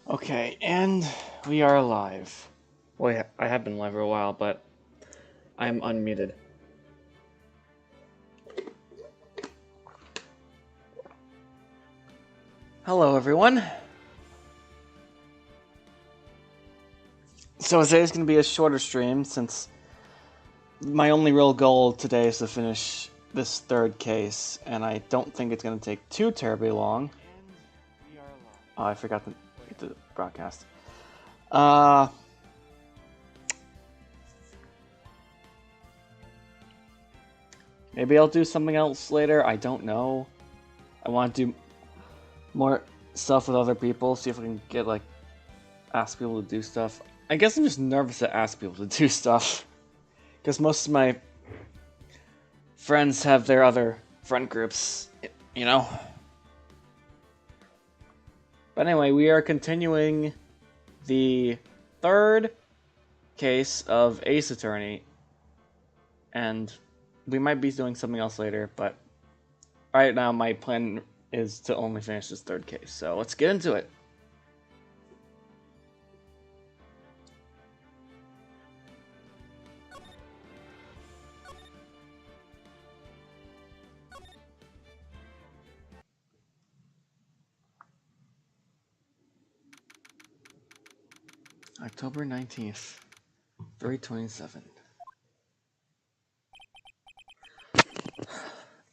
Okay, and we are live. Well, I have been live for a while, but I'm unmuted. Hello, everyone. So today's going to be a shorter stream since my only real goal today is to finish this third case, and I don't think it's going to take too terribly long. Oh, I forgot to get the broadcast. Maybe I'll do something else later. I don't know. I want to do more stuff with other people, see if I can get, like, ask people to do stuff. I guess I'm just nervous to ask people to do stuff. Because most of my friends have their other friend groups, you know? But anyway, we are continuing the third case of Ace Attorney. And we might be doing something else later, but right now my plan is to only finish this third case. So let's get into it. October 19th, 3:27.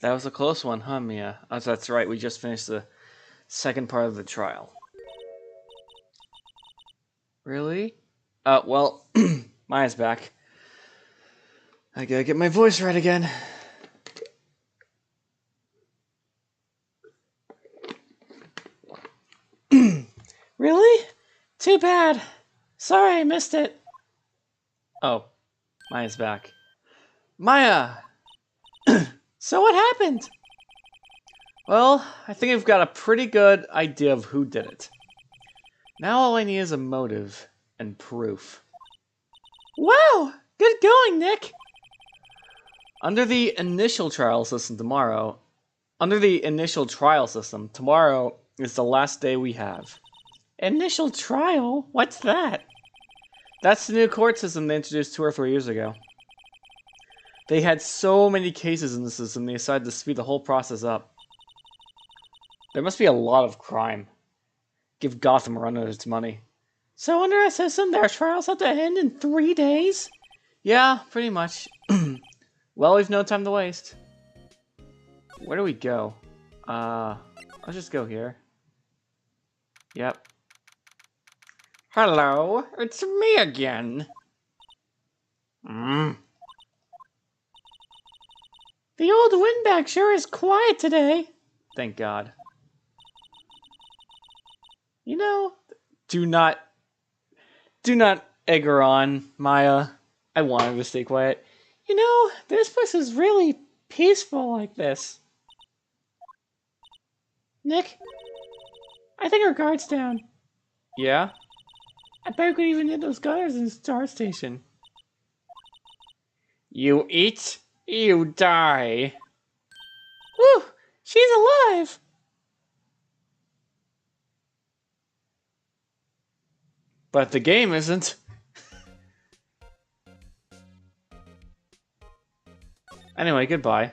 That was a close one, huh, Mia? Oh, that's right, we just finished the second part of the trial. Really? Well, Maya's back. I gotta get my voice right again. Really? Too bad. Sorry, I missed it. Oh, Maya's back. Maya! So what happened? Well, I think I've got a pretty good idea of who did it. Now all I need is a motive and proof. Wow! Good going, Nick! Under the initial trial system tomorrow is the last day we have. Initial trial? What's that? That's the new court system they introduced 2 or 3 years ago. They had so many cases in the system, they decided to speed the whole process up. There must be a lot of crime. Give Gotham a run of its money. So under our system, their trials have to end in 3 days? Yeah, pretty much. Well, we've no time to waste. Where do we go? Let's just go here. Yep. Hello, it's me again. The old windbag sure is quiet today. Thank God. You know, do not egg her on, Maya. I wanted to stay quiet. You know, this place is really peaceful like this. Nick, I think our guard's down. Yeah? I bet we could even hit those gunners in the Star Station. You eat, you die. Whew! She's alive! But the game isn't. Anyway, goodbye.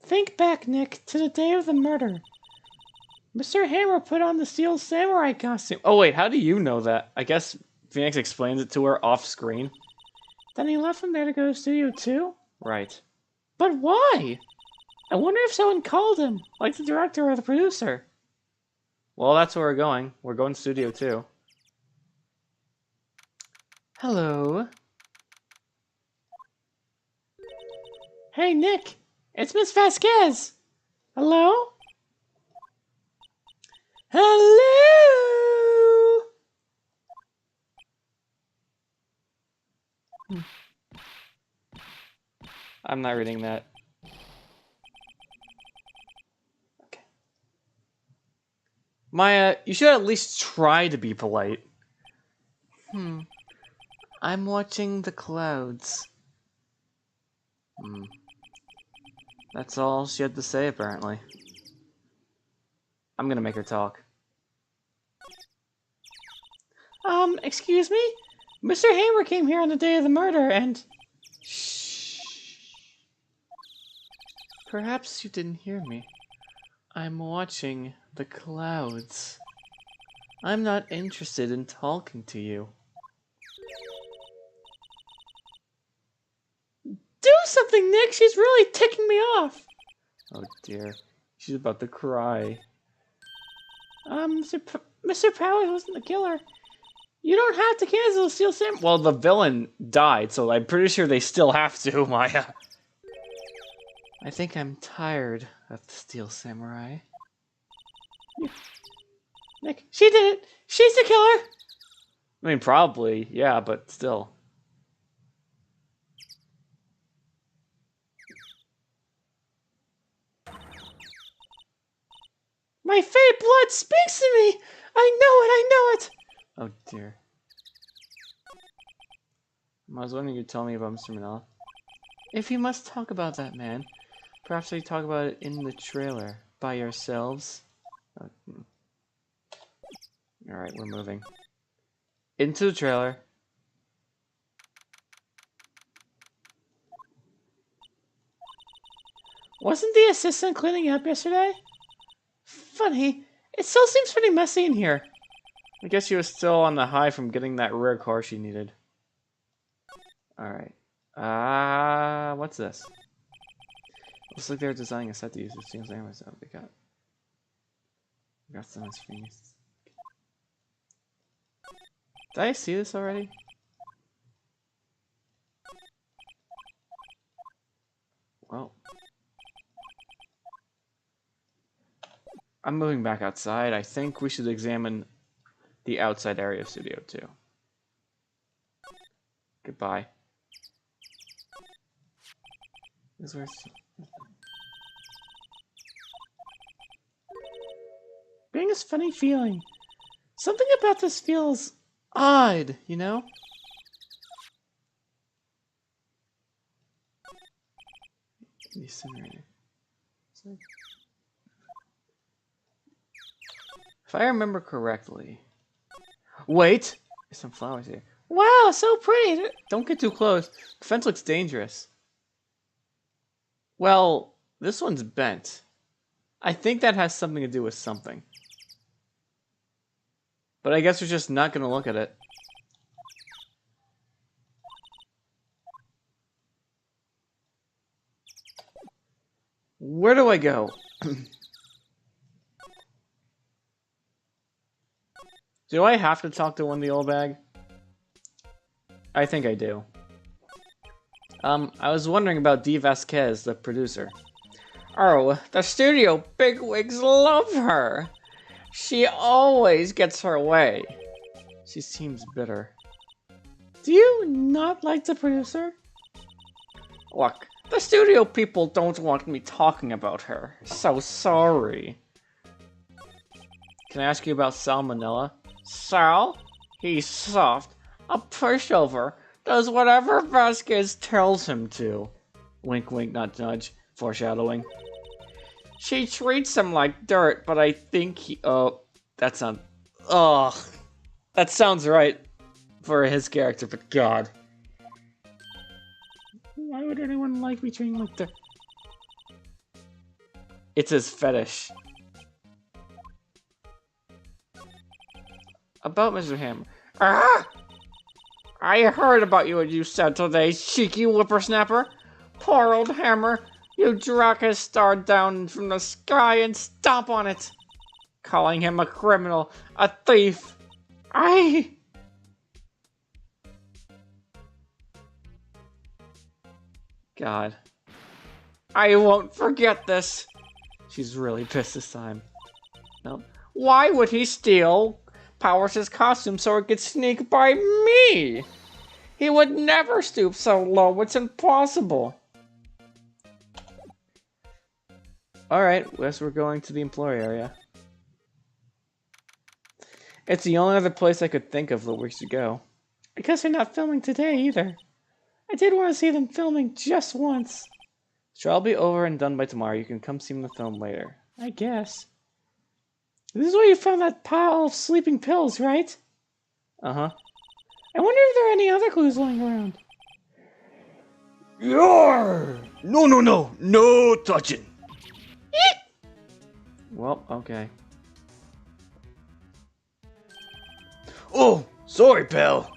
Think back, Nick, to the day of the murder. Mr. Hammer put on the steel samurai costume. Oh wait, how do you know that? I guess Phoenix explains it to her off screen. Then he left from there to go to Studio 2? Right. But why? I wonder if someone called him, like the director or the producer. Well, that's where we're going. We're going to Studio 2. Hello. Hey, Nick. It's Miss Vasquez. Hello? Hello? I'm not reading that. Okay. Maya, you should at least try to be polite. I'm watching the clouds. That's all she had to say, apparently. I'm gonna make her talk. Excuse me? Mr. Hammer came here on the day of the murder and... Shh. Perhaps you didn't hear me. I'm watching the clouds. I'm not interested in talking to you. Do something, Nick! She's really ticking me off! Oh dear. She's about to cry. Mr. Powell wasn't the killer. You don't have to cancel the Steel Samurai. Well, the villain died, so I'm pretty sure they still have to, Maya. I think I'm tired of the Steel Samurai. Nick, she did it! She's the killer! I mean, probably, yeah, but still. My fate blood speaks to me! I know it! Oh dear. I was wondering you'd tell me about Mr. Manila. If you must talk about that man, perhaps we talk about it in the trailer by ourselves. Alright, we're moving. Into the trailer. Wasn't the assistant cleaning up yesterday? Funny, it still seems pretty messy in here. I guess she was still on the high from getting that rare car she needed. Alright. What's this? Looks like they're designing a set to use the Steam Samurai stuff. They got some nice things. Did I see this already? Well. I'm moving back outside. I think we should examine the outside area of Studio 2. Goodbye. This is where getting this funny feeling. Something about this feels odd, you know? Incinerator. If I remember correctly... Wait! There's some flowers here. Wow, so pretty! Don't get too close. The fence looks dangerous. Well, this one's bent. I think that has something to do with something. But I guess we're just not going to look at it. Where do I go? Do I have to talk to Wendy Oldbag? I think I do. I was wondering about Dee Vasquez, the producer. Oh, the studio bigwigs love her. She always gets her way. She seems bitter. Do you not like the producer? Look, the studio people don't want me talking about her. So sorry. Can I ask you about Salmonella? Sal? He's soft. A pushover. Does whatever Vasquez tells him to. Wink, wink, not nudge. Foreshadowing. She treats him like dirt, but I think he... Oh, that sounds... Ugh. That sounds right for his character, but God. Why would anyone like me treating like dirt? It's his fetish. About Mr. Hammer. Ah! I heard about you what you said today, cheeky whippersnapper. Poor old Hammer. You drag his star down from the sky and stomp on it. Calling him a criminal, a thief. God. I won't forget this. She's really pissed this time. Nope. Why would he steal Powers' costume so it could sneak by me? He would never stoop so low, it's impossible. Alright, guess we're going to the employee area. It's the only other place I could think of that we should go. I guess they're not filming today either. I did want to see them filming just once. Sure, I'll be over and done by tomorrow. You can come see them film later. I guess. This is where you found that pile of sleeping pills, right? Uh-huh. I wonder if there are any other clues lying around. Yarr! No touching. Well, okay. Oh, sorry, pal.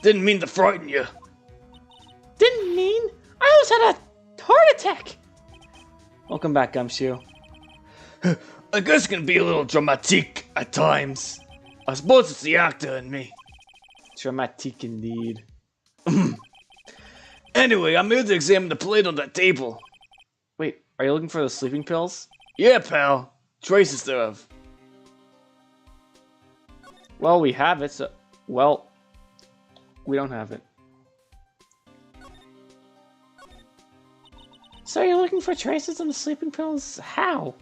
Didn't mean to frighten you. Didn't mean? I almost had a heart attack! Welcome back, Gumshoe. I guess it can be a little dramatique at times. I suppose it's the actor in me. Dramatique indeed. Anyway, I'm here to examine the plate on that table. Wait, are you looking for the sleeping pills? Yeah, pal. Traces thereof. Well, we have it, so... Well, we don't have it. So you're looking for traces on the sleeping pills? How?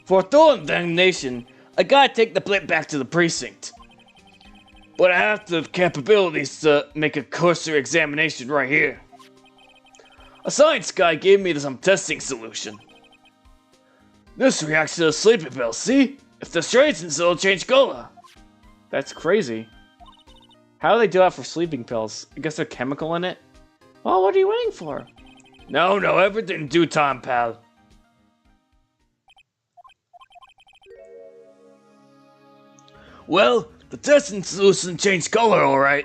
For thorough damnation, I gotta take the plate back to the precinct. But I have the capabilities to make a cursory examination right here. A science guy gave me some testing solution. This reacts to the sleeping pills, see? If the traces it'll change color. That's crazy. How do they do that for sleeping pills? I guess they're chemical in it? Well, what are you waiting for? No, everything in due time, pal. Well, the testing solution changed color, alright.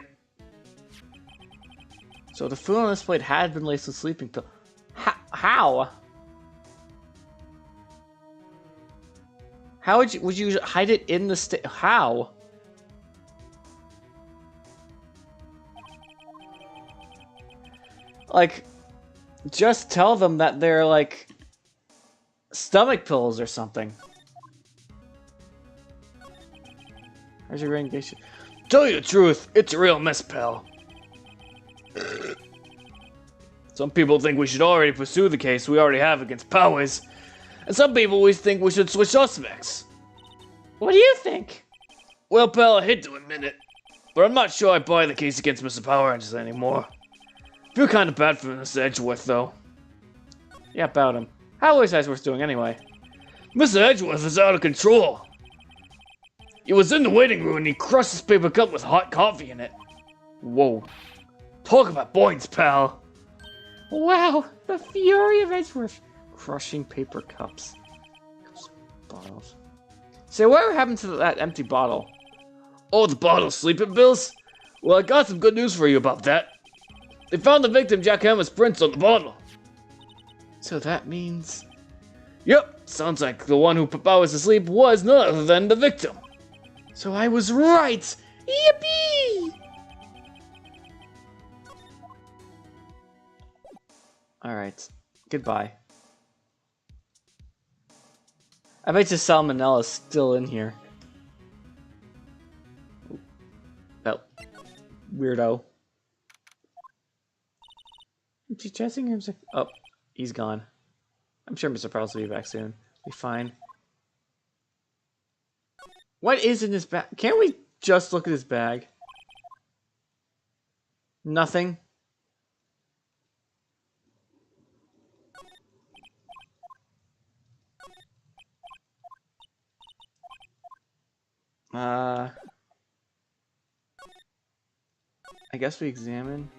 So the food on this plate had been laced with sleeping pill. How? How would you hide it in the how? Like, just tell them that they're like stomach pills or something. How's your radiation? Tell you the truth, it's a real mess, pal. Some people think we should already pursue the case we already have against Powers, and some people always think we should switch suspects. What do you think? Well, pal, I hate to admit it, but I'm not sure I buy the case against Mr. Power Rangers anymore. Feel kind of bad for Mr. Edgeworth, though. Yeah, about him. How is Edgeworth doing anyway? Mr. Edgeworth is out of control. He was in the waiting room and he crushed his paper cup with hot coffee in it. Whoa. Talk about points, pal. Wow, the fury of Edgeworth. Crushing paper cups. Bottles. So whatever happened to that empty bottle? Oh, the bottle of sleeping pills? Well, I got some good news for you about that. They found the victim Jack Hammer's prints on the bottle. So that means... Yep, sounds like the one who put Powers to sleep was none other than the victim. So I was right! Yippee! Alright, goodbye. I bet you Salmonella's still in here. That weirdo. Empty dressing rooms. Oh, he's gone. I'm sure Mr. Prowse will be back soon. Be fine. What is in his bag? Can't we just look at his bag? Nothing. I guess we examine.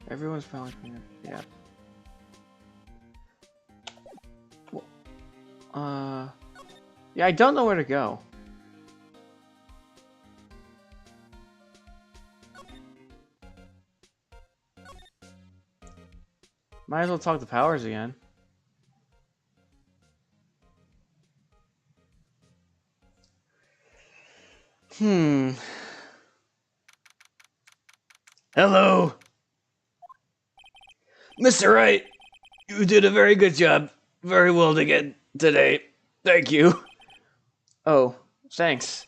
Everyone's found yeah. Well, yeah, I don't know where to go. Might as well talk to Powers again. Hello. Mr. Wright, you did a very good job. Very well again today. Thank you. Oh, thanks.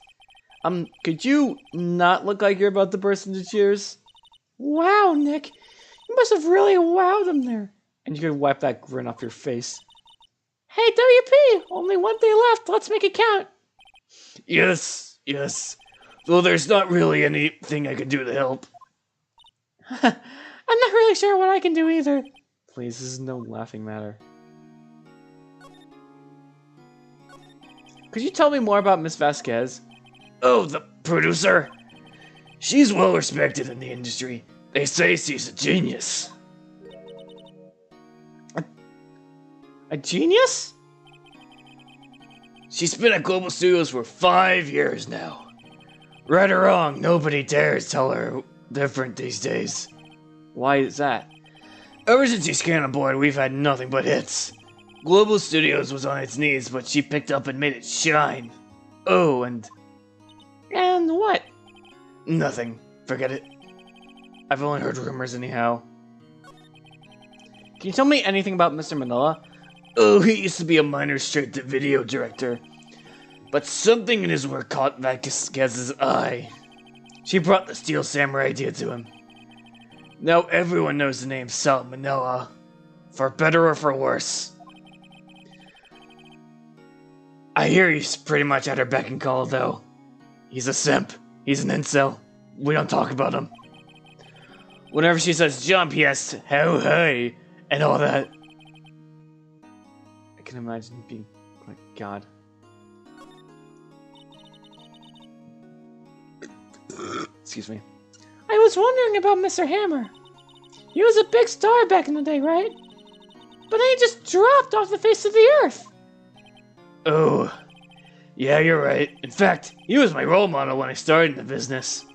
Could you not look like you're about to burst into tears? Wow, Nick. You must have really wowed them there. And you can wipe that grin off your face. Hey, WP! Only one day left. Let's make it count. Yes, yes. Though there's not really anything I can do to help. I'm not really sure what I can do either. Please, this is no laughing matter. Could you tell me more about Miss Vasquez? Oh, the producer? She's well respected in the industry. They say she's a genius. A genius? She's been at Global Studios for 5 years now. Right or wrong, nobody dares tell her different these days. Why is that? Ever since she's came aboard, we've had nothing but hits. Global Studios was on its knees, but she picked up and made it shine. Oh, and what? nothing. Forget it. I've only heard rumors anyhow. Can you tell me anything about Mr. Manila? Oh, he used to be a minor straight-to-video director. But something in his work caught Vasquez's eye. She brought the Steel Samurai idea to him. Now everyone knows the name Sal Manila. For better or for worse. I hear he's pretty much at her beck and call, though. He's a simp. He's an incel. We don't talk about him. Whenever she says jump, he has how high and all that. I can imagine being like God. Excuse me. I was wondering about Mr. Hammer. He was a big star back in the day, right? But then he just dropped off the face of the earth. Oh, yeah, you're right. In fact, he was my role model when I started in the business.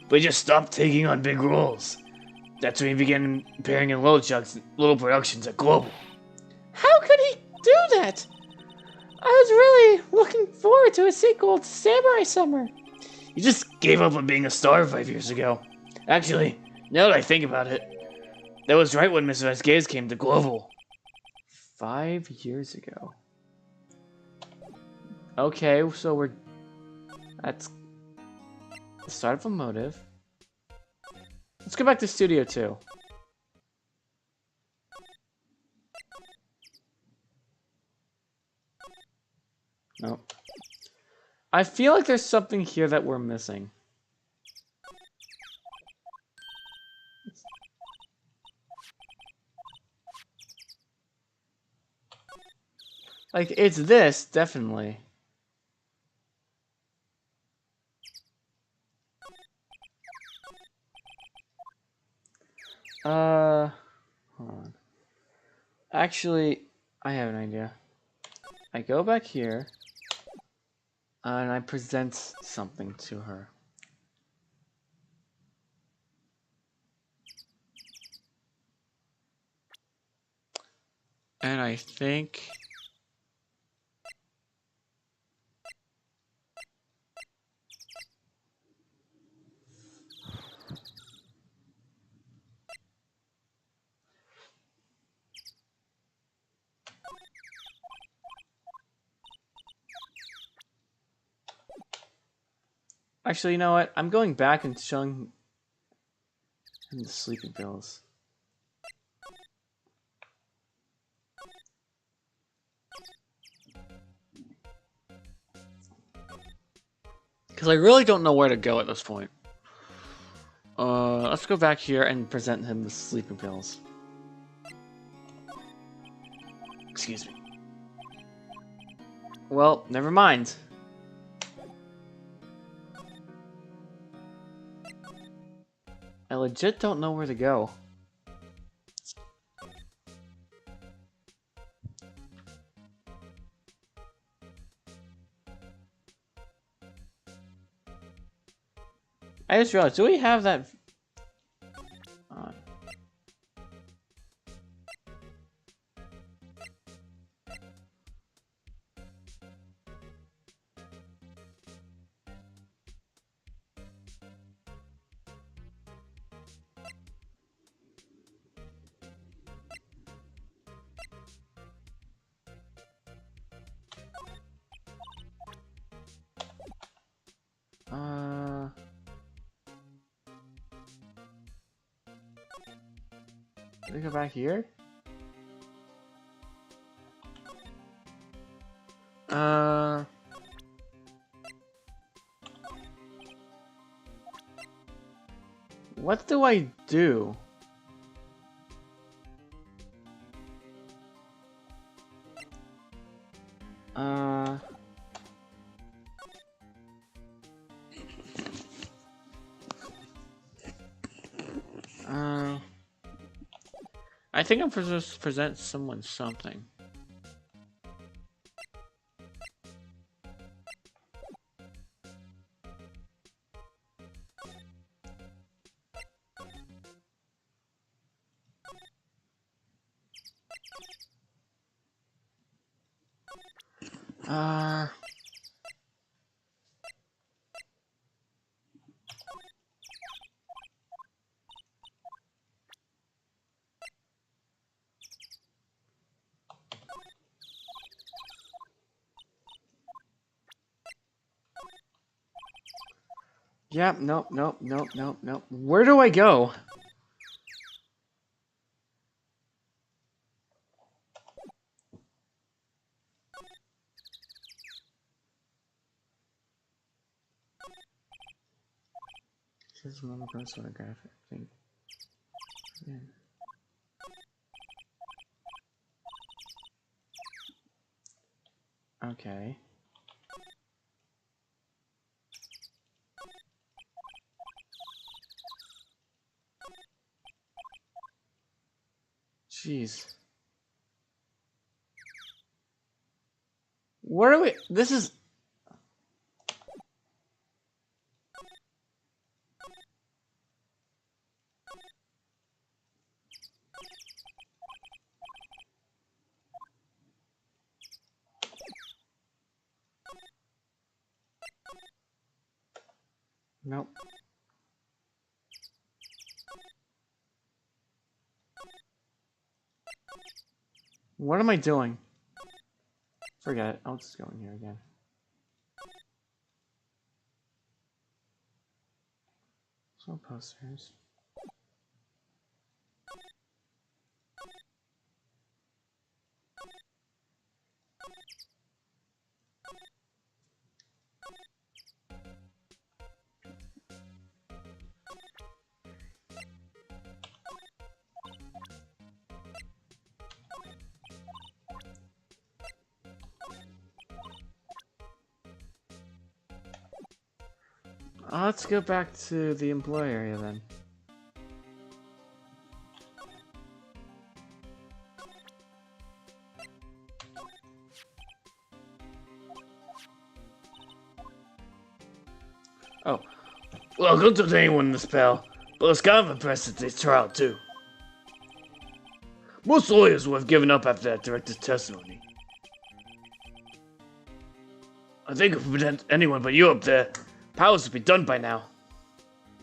But he just stopped taking on big roles. That's when he began appearing in little productions at Global. How could he do that? I was really looking forward to a sequel to Samurai Summer. He just gave up on being a star 5 years ago. Actually, now that I think about it, that was right when Miss Vasquez came to Global. 5 years ago. Okay, so that's the start of a motive. Let's go back to Studio 2. Nope. I feel like there's something here that we're missing. Like, it's this, definitely. Hold on. Actually, I have an idea. I go back here, and I present something to her. And I think... Actually, you know what? I'm going back and showing him the sleeping pills. Because I really don't know where to go at this point. Let's go back here and present him the sleeping pills. Excuse me. Well, never mind. I legit don't know where to go. I just realized, do we have that? we go back here? What do I do? I think I'm supposed to present someone something. Yeah, nope. Where do I go? This is another sort of graphic thing. Yeah. Okay. Jeez. Where are we? This is... Nope. What am I doing? Forget it. I'll just go in here again. So posters. Let's go back to the employee area then. Oh. Welcome to anyone in this pal, but it's kind of impressive today's trial too. Most lawyers would have given up after that director's testimony. I think if we present anyone but you up there, powers would be done by now.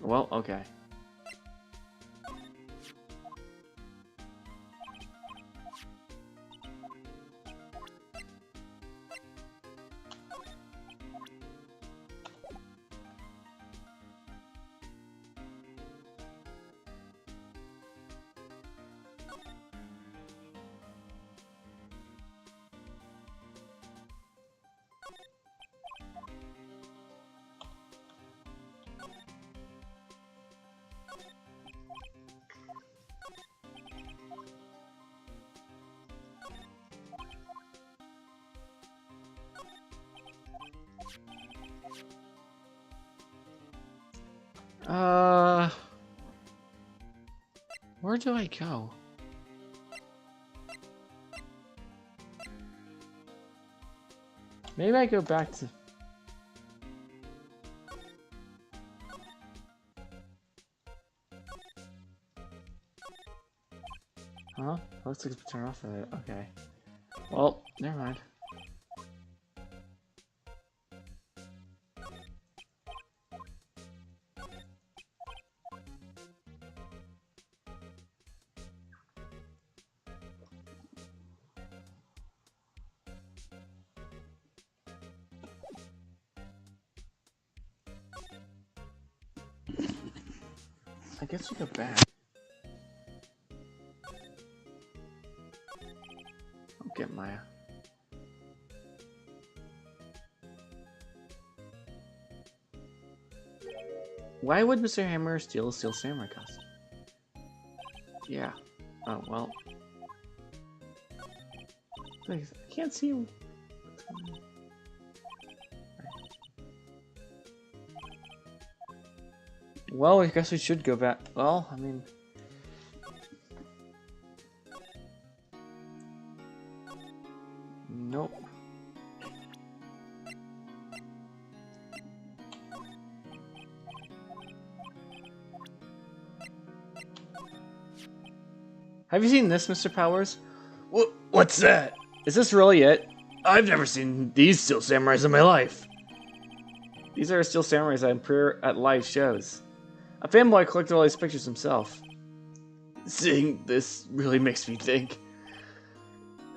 Well, okay. Where do I go? Maybe I go back to... Huh? Looks like it's turned off of it. Okay. Well, never mind. I guess we go back. Maya. Why would Mr. Hammer steal a Steel Samurai costume? Yeah. Oh, well. I can't see him. Well, I guess we should go back. Well, I mean... Nope. Have you seen this, Mr. Powers? What's that? Is this really it? I've never seen these Steel Samurais in my life. These are Steel Samurais I appear at live shows. A fanboy collected all these pictures himself. Seeing this really makes me think.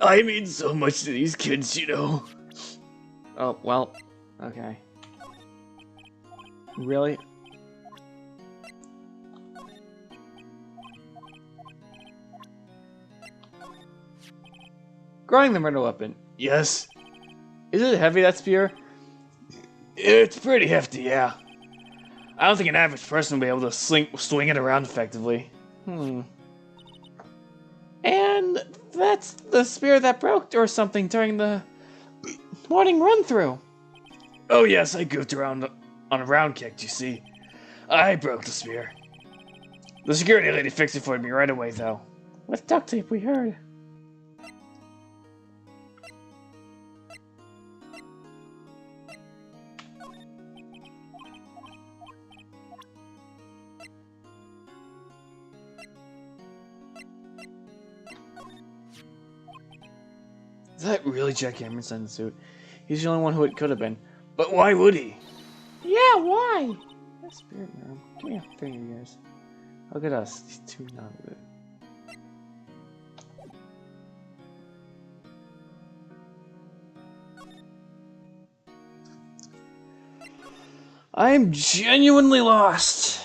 I mean so much to these kids, you know. Oh, well, okay. Really? Growing the murder weapon. Yes. Is it heavy, that spear? It's pretty hefty, yeah. I don't think an average person will be able to swing it around effectively. And that's the spear that broke or something during the morning run-through. Oh yes, I goofed around on a round kick, you see. I broke the spear. The security lady fixed it for me right away, though. With duct tape, we heard. Is that really Jack Emerson in the suit. He's the only one who it could have been. But why would he? Yeah, why? That spirit man. Give me a finger, you guys. Look at us. These two not good. I'm genuinely lost.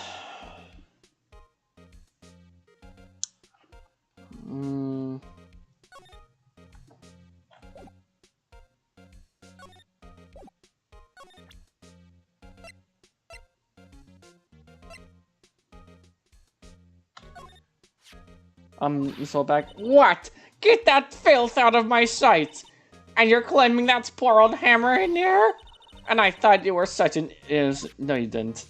So back. What? Get that filth out of my sight! And you're claiming that's poor old Hammer in there? And I thought you were such an No, you didn't.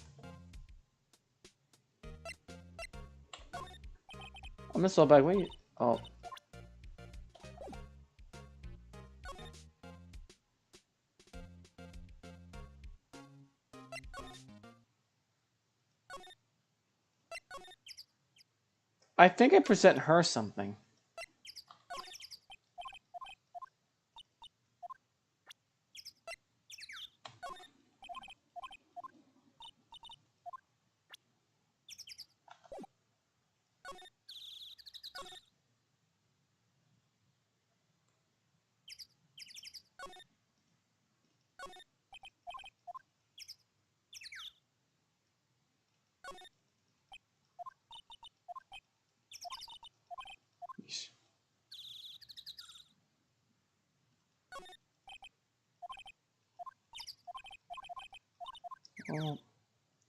I'm Miss Back. Wait. Oh. I think I present her something. Oh,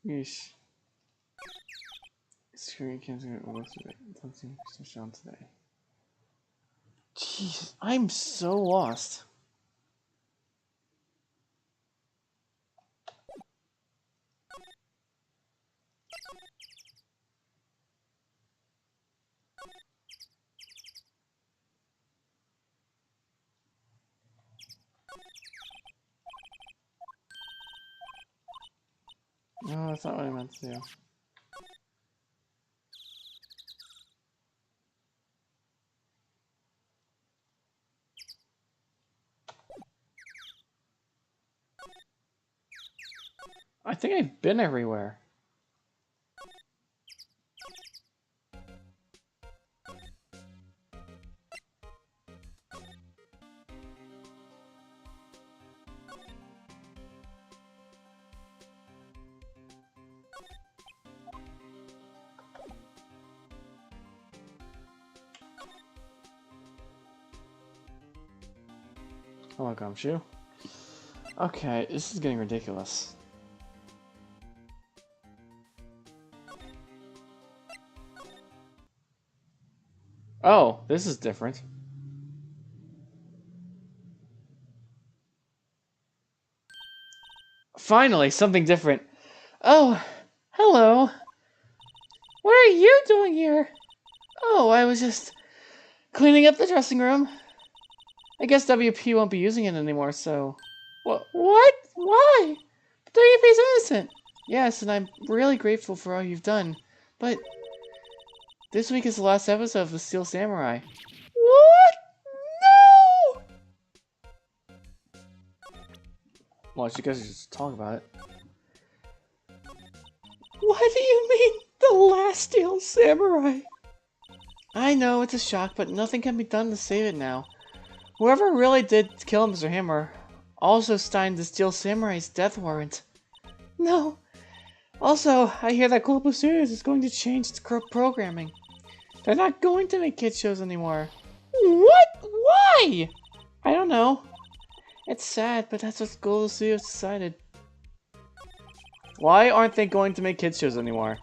yeesh. Screen can't get most of it. Don't seem to shown today. Jeez, I'm so lost. No, that's not what I meant to do. I think I've been everywhere. Hello, Gumshoe. Okay, this is getting ridiculous. Oh, this is different. Finally, something different. Oh, hello. What are you doing here? Oh, I was just cleaning up the dressing room. I guess WP won't be using it anymore, so... What? Why? WP's innocent. Yes, and I'm really grateful for all you've done. But this week is the last episode of The Steel Samurai. What? No! Well, you guys just talk about it. What do you mean, the last Steel Samurai? I know, it's a shock, but nothing can be done to save it now. Whoever really did kill Mr. Hammer also signed the Steel Samurai's death warrant. No. Also, I hear that Global Studios is going to change its programming. They're not going to make kids shows anymore. What? Why? I don't know. It's sad, but that's what Global Studios decided. Why aren't they going to make kids shows anymore?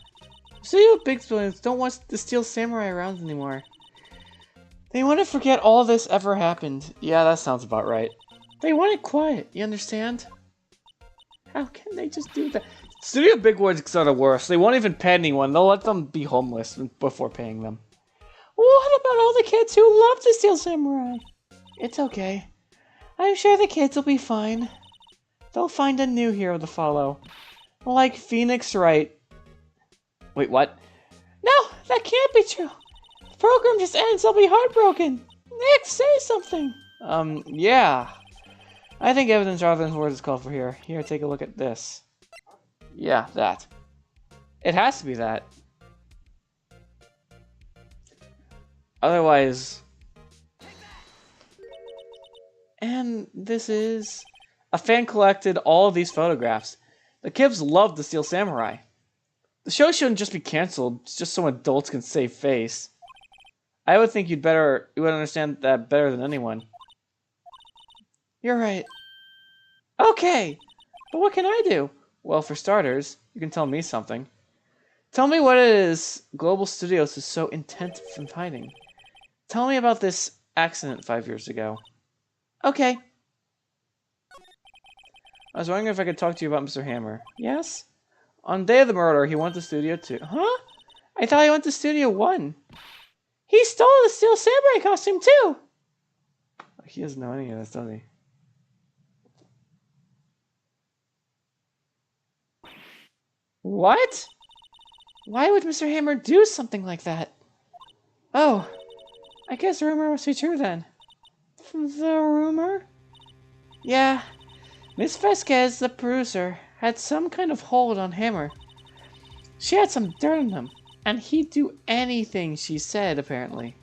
Studio Big Spoons don't want the Steel Samurai around anymore. They want to forget all this ever happened. Yeah, that sounds about right. They want it quiet, you understand? How can they just do that? Studio Bigwoods are the worst. They won't even pay anyone. They'll let them be homeless before paying them. What about all the kids who love the Steel Samurai? It's okay. I'm sure the kids will be fine. They'll find a new hero to follow. Like Phoenix Wright. Wait, what? No, that can't be true. The program just ends. I'll be heartbroken. Nick, say something. Yeah. I think evidence rather than words is called for here. Here, take a look at this. Yeah, that. It has to be that. Otherwise... And this is... A fan collected all of these photographs. The kids love the Steel Samurai. The show shouldn't just be cancelled just so adults can save face. I would think you would understand that better than anyone. You're right. Okay, but what can I do? Well, for starters, you can tell me something. Tell me what it is Global Studios is so intent on hiding. Tell me about this accident 5 years ago. Okay. I was wondering if I could talk to you about Mr. Hammer. Yes? On the day of the murder, he went to Studio 2. Huh? I thought he went to Studio 1. He stole the Steel Samurai costume too! He doesn't know any of this, does he? What? Why would Mr. Hammer do something like that? Oh, I guess the rumor must be true then. The rumor? Yeah. Miss Vasquez, the producer, had some kind of hold on Hammer. She had some dirt on him, and he'd do anything she said, apparently.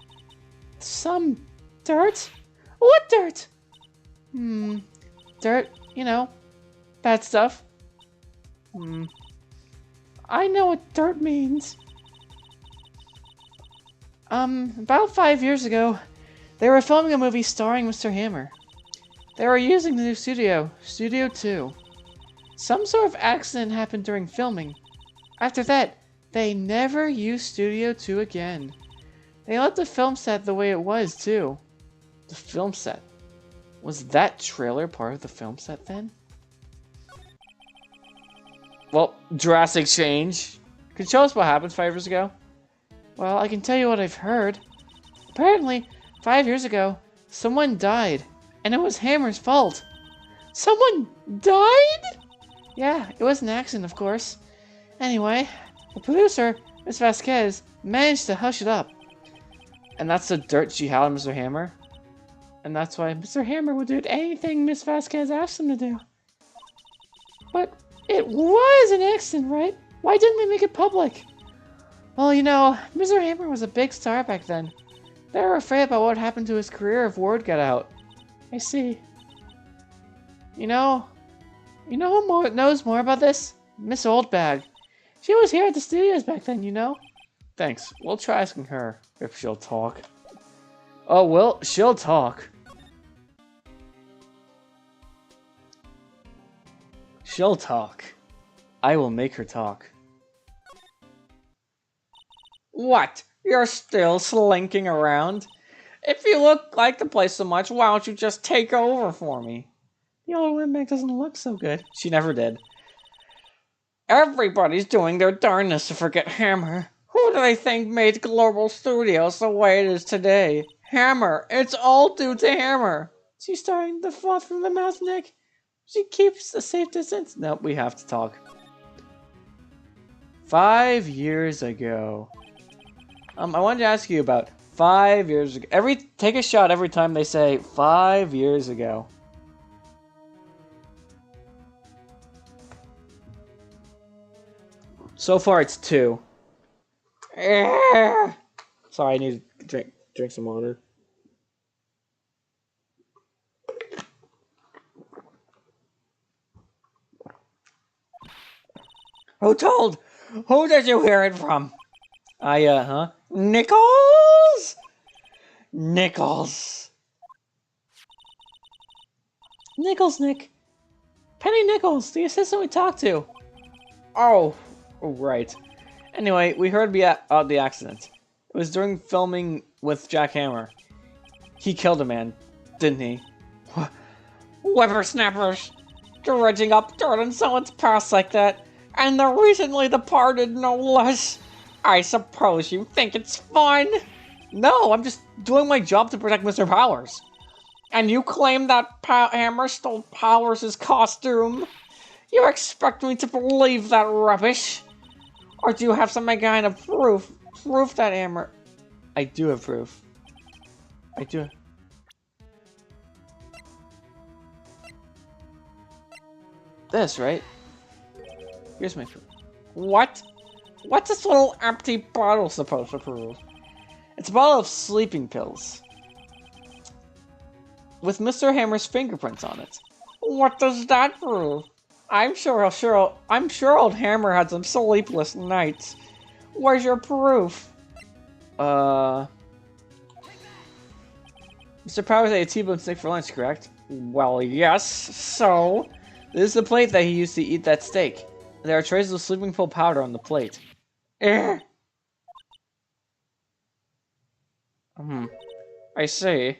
Some dirt? What dirt? Dirt, you know, bad stuff. I know what dirt means. About 5 years ago, they were filming a movie starring Mr. Hammer. They were using the new studio, Studio 2. Some sort of accident happened during filming. After that, they never used Studio 2 again. They left the film set the way it was, too. The film set. Was that trailer part of the film set then? Well, drastic change. Could you tell us what happened 5 years ago? Well, I can tell you what I've heard. Apparently, 5 years ago, someone died, and it was Hammer's fault. Someone died? Yeah, it was an accident, of course. Anyway, the producer, Miss Vasquez, managed to hush it up. And that's the dirt she had on Mr. Hammer? And that's why Mr. Hammer would do anything Miss Vasquez asked him to do. But it was an accident, right? Why didn't they make it public? Well, you know, Mr. Hammer was a big star back then. They were afraid about what happened to his career if word got out. I see. You know who knows more about this? Miss Oldbag. She was here at the studios back then, you know? Thanks. We'll try asking her if she'll talk. Oh, well, she'll talk. She'll talk. I will make her talk. What? You're still slinking around? If you look like the place so much, why don't you just take over for me? The old windbag doesn't look so good. She never did. Everybody's doing their darndest to forget Hammer. Who do they think made Global Studios the way it is today? Hammer! It's all due to Hammer! She's starting to fall from the mouth, Nick. She keeps a safe distance. Nope, we have to talk. 5 years ago. I wanted to ask you about 5 years ago. Take a shot every time they say 5 years ago. So far, it's 2. Sorry, I need to drink some water. Who told? Who did you hear it from? Nichols? Nichols, Nick. Penny Nichols, the assistant we talked to. Oh, right. Anyway, we heard about the accident. It was during filming with Jack Hammer. He killed a man, didn't he? Whippersnappers! Dredging up dirt on someone's past like that. And the recently departed, no less. I suppose you think it's fun? No, I'm just doing my job to protect Mr. Powers. And you claim that Hammer stole Powers' costume? You expect me to believe that rubbish? Or do you have some kind of proof? Proof that Hammer... I do have proof. I do. This, right? Here's my proof. What? What's this little empty bottle supposed to prove? It's a bottle of sleeping pills. With Mr. Hammer's fingerprints on it. What does that prove? I'm sure old Hammer had some sleepless nights. Where's your proof? Mr. Powers ate a T-bone steak for lunch, correct? Well, yes, so... This is the plate that he used to eat that steak. There are traces of sleeping pill powder on the plate. I see.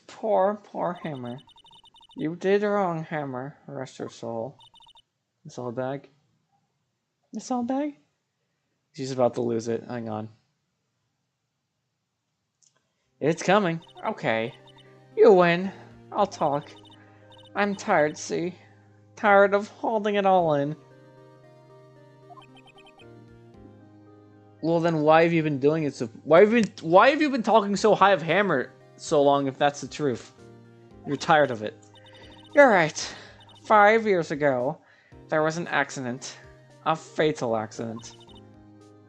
Poor Hammer. You did wrong, Hammer. Rest your soul. This all bag? This all bag? She's about to lose it. Hang on. It's coming. Okay. You win. I'll talk. I'm tired, see? Tired of holding it all in. Well, then why have you been doing it so... Why have you been talking so high of Hammer so long if that's the truth? You're tired of it. You're right. 5 years ago, there was an accident. A fatal accident.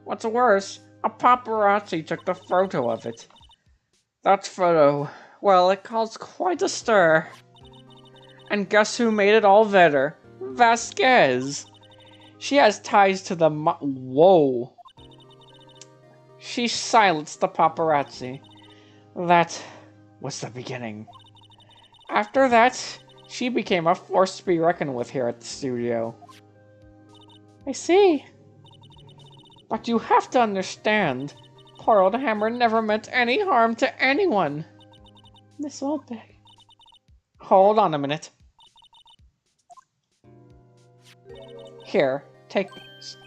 What's worse, a paparazzi took the photo of it. That photo, well, it caused quite a stir. And guess who made it all better? Vasquez. She has ties to the Whoa. She silenced the paparazzi. That was the beginning. After that, she became a force to be reckoned with here at the studio. I see. But you have to understand, poor old Hammer never meant any harm to anyone. Miss Oldbag. Hold on a minute. Here, take this.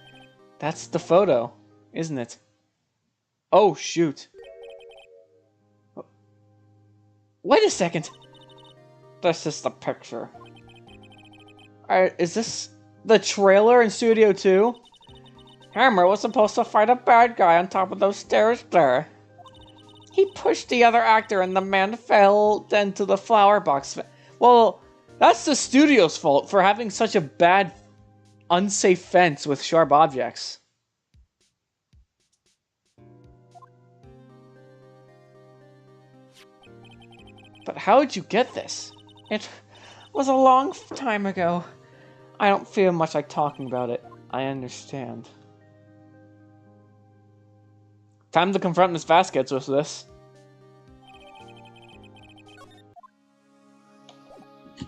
That's the photo, isn't it? Oh, shoot. Wait a second. This is the picture. Is this the trailer in Studio 2? Hammer was supposed to fight a bad guy on top of those stairs there. He pushed the other actor and the man fell into the flower box. Well, that's the studio's fault for having such a bad, unsafe fence with sharp objects. But how did you get this? It was a long time ago. I don't feel much like talking about it. I understand. Time to confront Miss Vasquez with this.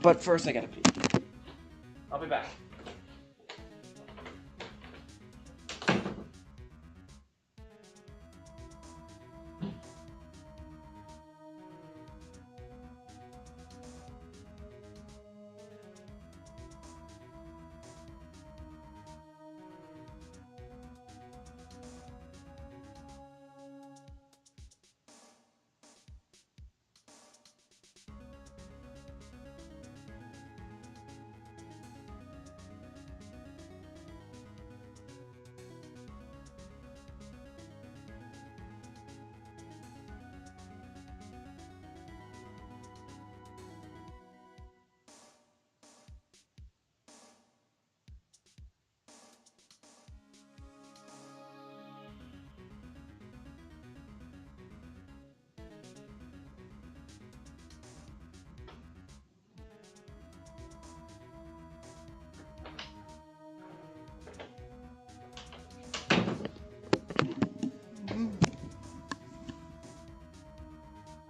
But first I gotta pee. I'll be back.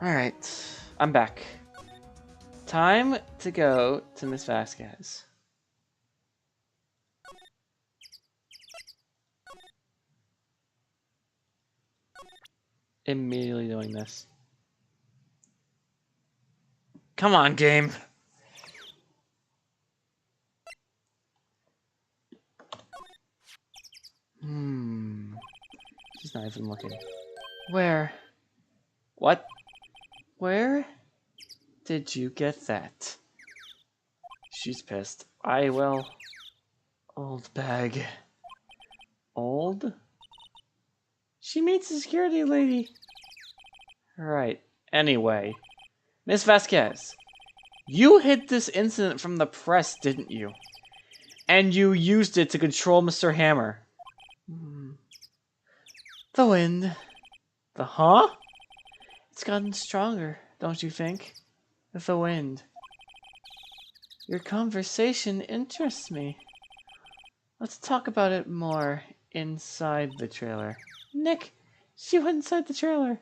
Alright, I'm back. Time to go to Miss Vasquez. Immediately doing this. Come on, game. She's not even looking. Where? What? Where did you get that? She's pissed. Old bag. Old? She meets the security lady. Right. Anyway. Miss Vasquez, you hid this incident from the press, didn't you? And you used it to control Mr. Hammer. The wind. The huh? It's gotten stronger, don't you think? With the wind. Your conversation interests me. Let's talk about it more inside the trailer. Nick, she went inside the trailer.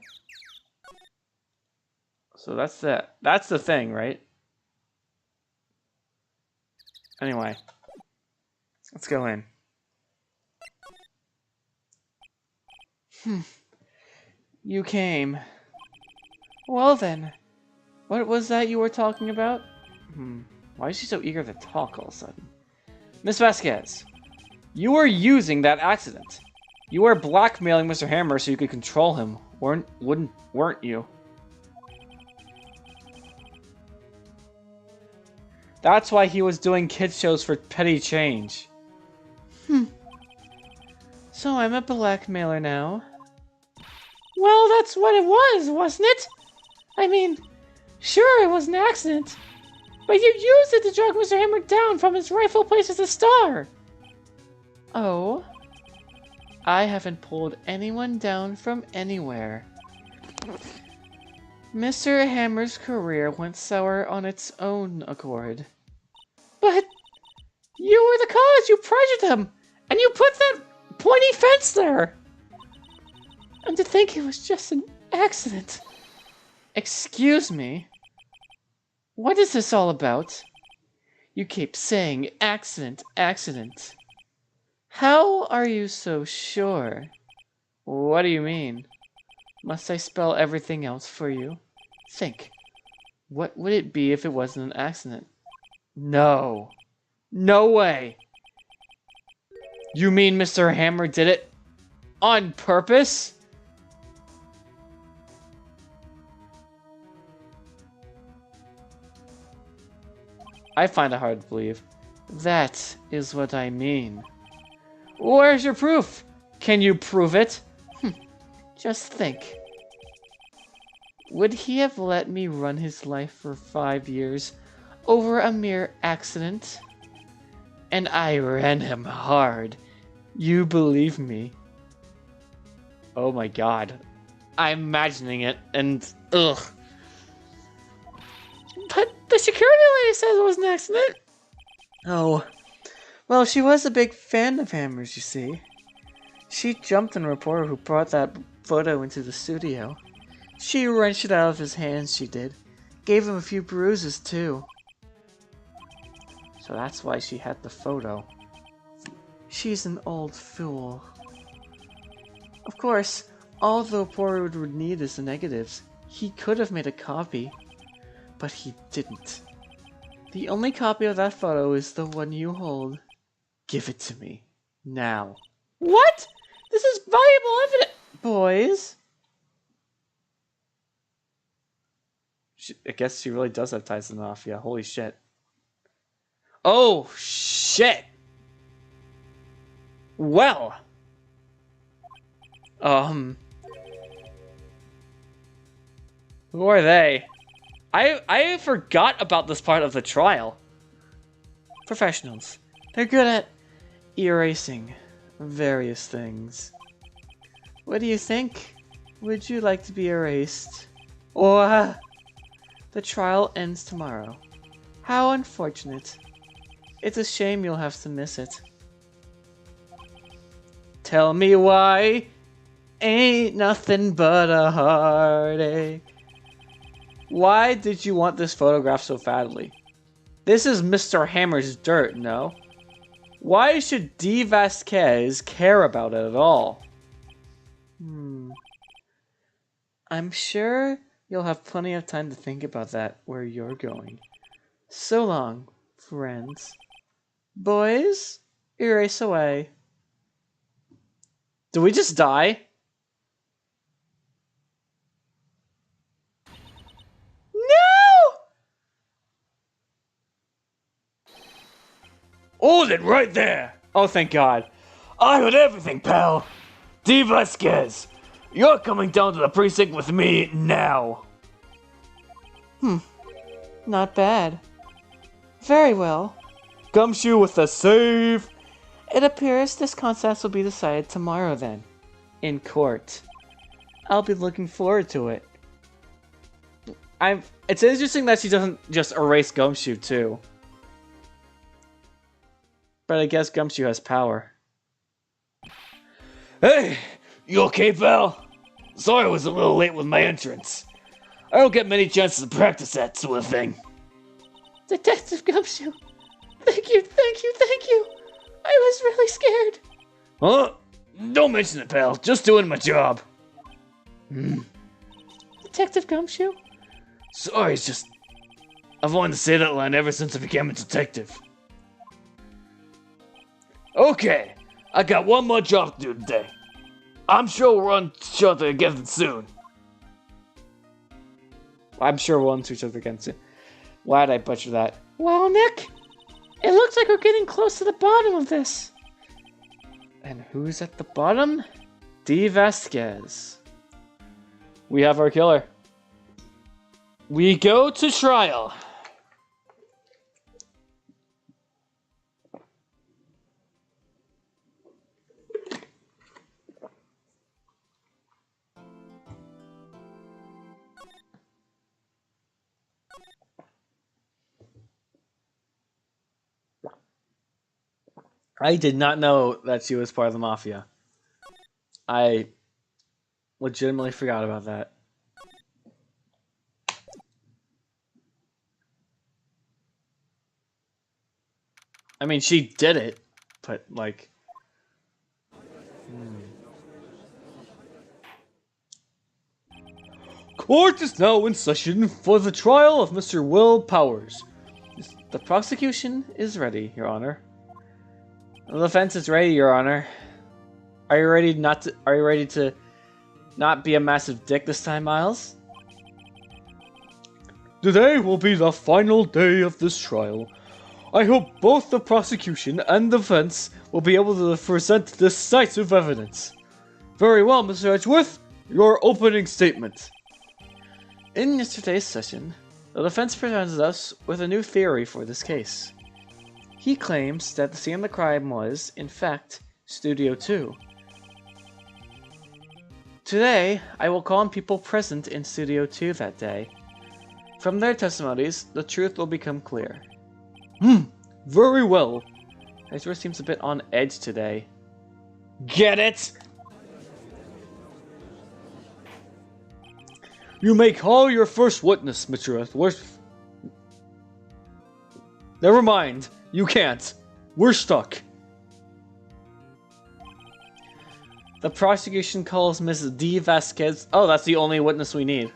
So that's the thing, right? Anyway. Let's go in. You came. Well then. What was that you were talking about? Why is she so eager to talk all of a sudden? Miss Vasquez, you were using that accident. You were blackmailing Mr. Hammer so you could control him, weren't you? That's why he was doing kids shows for petty change. So I'm a blackmailer now. Well, that's what it was, wasn't it? I mean, sure, it was an accident. But you used it to drag Mr. Hammer down from his rightful place as a star. Oh? I haven't pulled anyone down from anywhere. Mr. Hammer's career went sour on its own accord. But you were the cause! You pressured him! And you put that pointy fence there! And to think it was just an accident. Excuse me? What is this all about? You keep saying accident, accident. How are you so sure? What do you mean? Must I spell everything else for you? Think. What would it be if it wasn't an accident? No. No way. You mean Mr. Hammer did it on purpose? I find it hard to believe. That is what I mean. Where's your proof? Can you prove it? Just think. Would he have let me run his life for 5 years over a mere accident? And I ran him hard. You believe me? Oh my god. I'm imagining it and ugh. But the security lady says it was an accident. Oh. Well, she was a big fan of Hammer's, you see. She jumped on a reporter who brought that photo into the studio. She wrenched it out of his hands, she did. Gave him a few bruises, too. So that's why she had the photo. She's an old fool. Of course, all the reporter would need is the negatives. He could have made a copy, but he didn't. The only copy of that photo is the one you hold. Give it to me. Now. What? This is valuable evidence! Boys? I guess she really does have ties to the Mafia. Holy shit. Oh, shit! Well. Who are they? I forgot about this part of the trial. Professionals. They're good at erasing various things. What do you think? Would you like to be erased? Or the trial ends tomorrow. How unfortunate. It's a shame you'll have to miss it. Tell me why. Ain't nothing but a heartache. Why did you want this photograph so badly? This is Mr. Hammer's dirt, no? Why should D. Vasquez care about it at all? I'm sure you'll have plenty of time to think about that where you're going. So long, friends. Boys, erase away. Did we just die? No! Hold it right there! Oh, thank God. I heard everything, pal. D. Vasquez, you're coming down to the precinct with me now. Not bad. Very well. Gumshoe with the save. It appears this contest will be decided tomorrow then. In court. I'll be looking forward to it. It's interesting that she doesn't just erase Gumshoe too. But I guess Gumshoe has power. Hey, you okay, pal? Sorry I was a little late with my entrance. I don't get many chances to practice that sort of thing. Detective Gumshoe! Thank you, thank you, thank you! I was really scared! Huh? Don't mention it, pal. Just doing my job. Detective Gumshoe? Sorry, it's just... I've wanted to say that line ever since I became a detective. Okay, I got one more job to do today. I'm sure we'll run each other again soon. I'm sure we'll run each other again soon. Why'd I butcher that? Well, Nick, it looks like we're getting close to the bottom of this. And who's at the bottom? D. Vasquez. We have our killer. We go to trial. I did not know that she was part of the Mafia. I legitimately forgot about that. I mean, she did it, but like... Court is now in session for the trial of Mr. Will Powers. The prosecution is ready, Your Honor. The defense is ready, Your Honor. Are you ready to not be a massive dick this time, Miles? Today will be the final day of this trial. I hope both the prosecution and the defense will be able to present decisive evidence. Very well, Mr. Edgeworth, your opening statement. In yesterday's session, the defense presented us with a new theory for this case. He claims that the scene of the crime was, in fact, Studio 2. Today, I will call on people present in Studio 2 that day. From their testimonies, the truth will become clear. Very well. Edgeworth seems a bit on edge today. Get it? You may call your first witness, Mr. Edgeworth. Never mind. You can't. We're stuck. The prosecution calls Miss D. Vasquez. Oh, that's the only witness we need.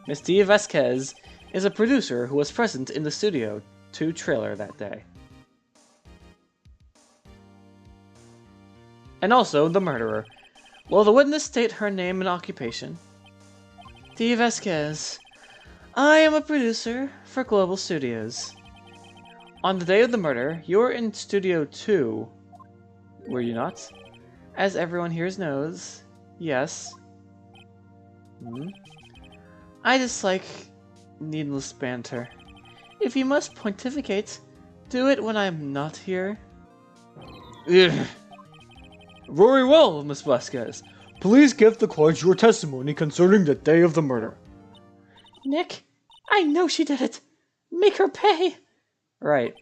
Miss D. Vasquez is a producer who was present in the Studio 2 trailer that day. And also the murderer. Will the witness state her name and occupation? D. Vasquez. I am a producer for Global Studios. On the day of the murder, you were in Studio 2. Were you not? As everyone here knows, yes. I dislike needless banter. If you must pontificate, do it when I'm not here. Ugh. Very well, Miss Vasquez. Please give the court your testimony concerning the day of the murder. Nick, I know she did it. Make her pay. Right.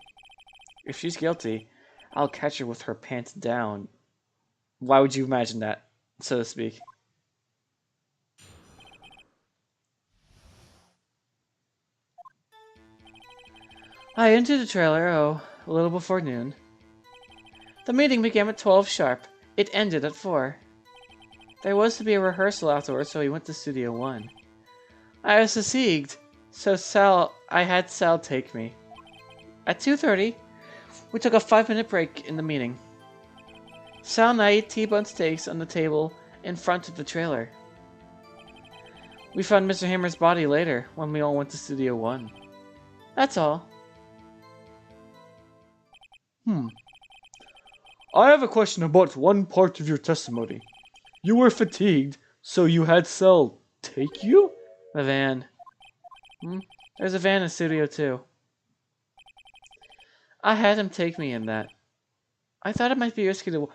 If she's guilty, I'll catch her with her pants down. Why would you imagine that, so to speak? I entered the trailer, a little before noon. The meeting began at 12 sharp. It ended at 4. There was to be a rehearsal afterwards, so we went to Studio 1. I was fatigued, so I had Sal take me. At 2:30, we took a 5-minute break in the meeting. Sal and I ate T-bone steaks on the table in front of the trailer. We found Mr. Hammer's body later, when we all went to Studio 1. That's all. I have a question about one part of your testimony. You were fatigued, so you had Sal take you? The van. There's a van in Studio 2. I had him take me in that. I thought it might be risky to...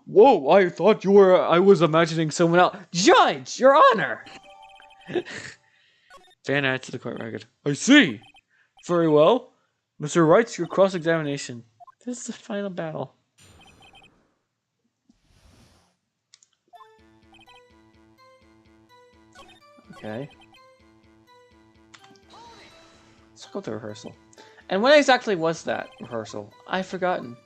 Whoa, I thought I was imagining someone else. Judge, Your Honor! Van added to the court record. I see. Very well. Mr. Wright's your cross-examination. This is the final battle. Okay. Let's go to rehearsal. And when exactly was that rehearsal? I've forgotten.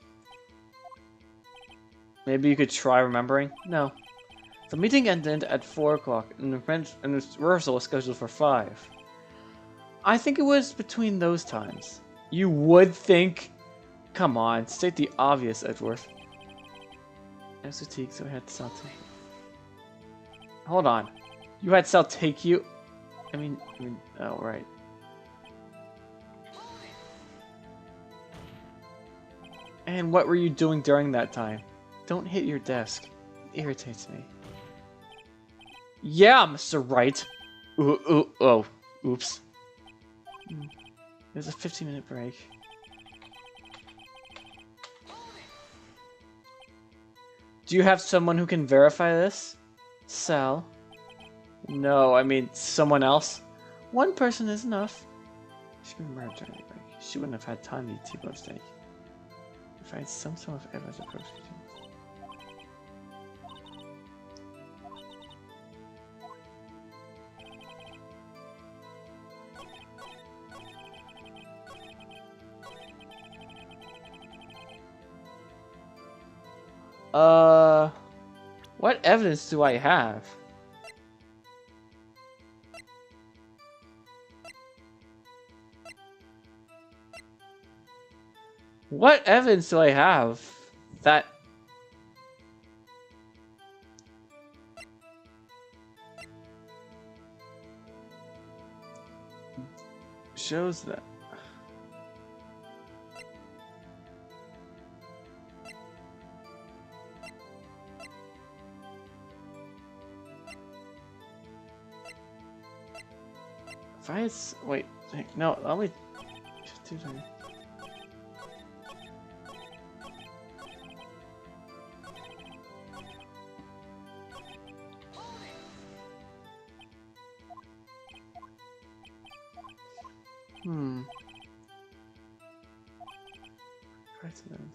Maybe you could try remembering? No. The meeting ended at 4 o'clock, and the rehearsal was scheduled for 5. I think it was between those times. You would think... Come on, state the obvious, Edgeworth. I was fatigued, so I had Sal take... Hold on. You had Sal take you? I mean, oh, right. And what were you doing during that time? Don't hit your desk. It irritates me. Yeah, Mr. Wright. Oh, oops. There's a 15-minute break. Do you have someone who can verify this? Sal? No, I mean someone else. One person is enough. She can murder during the break. She wouldn't have had time to eat T-bone steak. If I had some sort of evidence of persecution. What evidence do I have? What evidence do I have that shows that? If I had wait, no, let me do that. President.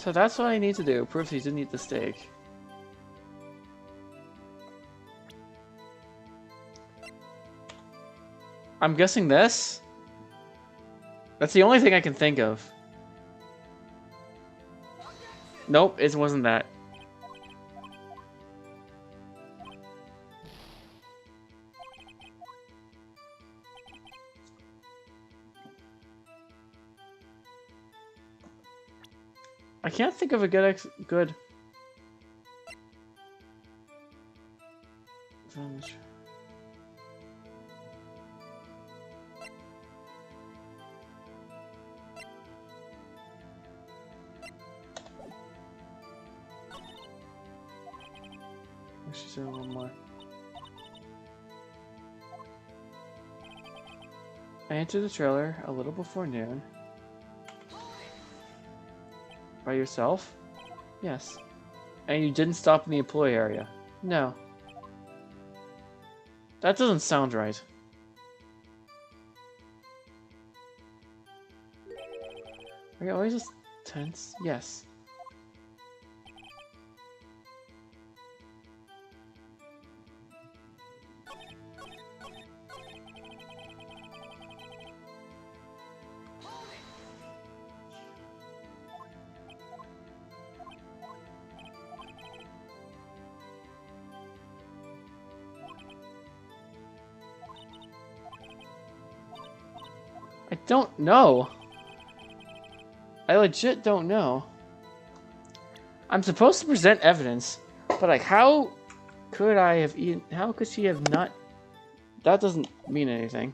So that's what I need to do. Prove he didn't eat the steak. I'm guessing this? That's the only thing I can think of. Nope, it wasn't that. I can't think of a good. She said one more. I entered the trailer a little before noon. By yourself? Yes. And you didn't stop in the employee area? No. That doesn't sound right. Are you always just tense? Yes. I don't know. I legit don't know. I'm supposed to present evidence, but like, how could I have eaten? How could she have not? That doesn't mean anything.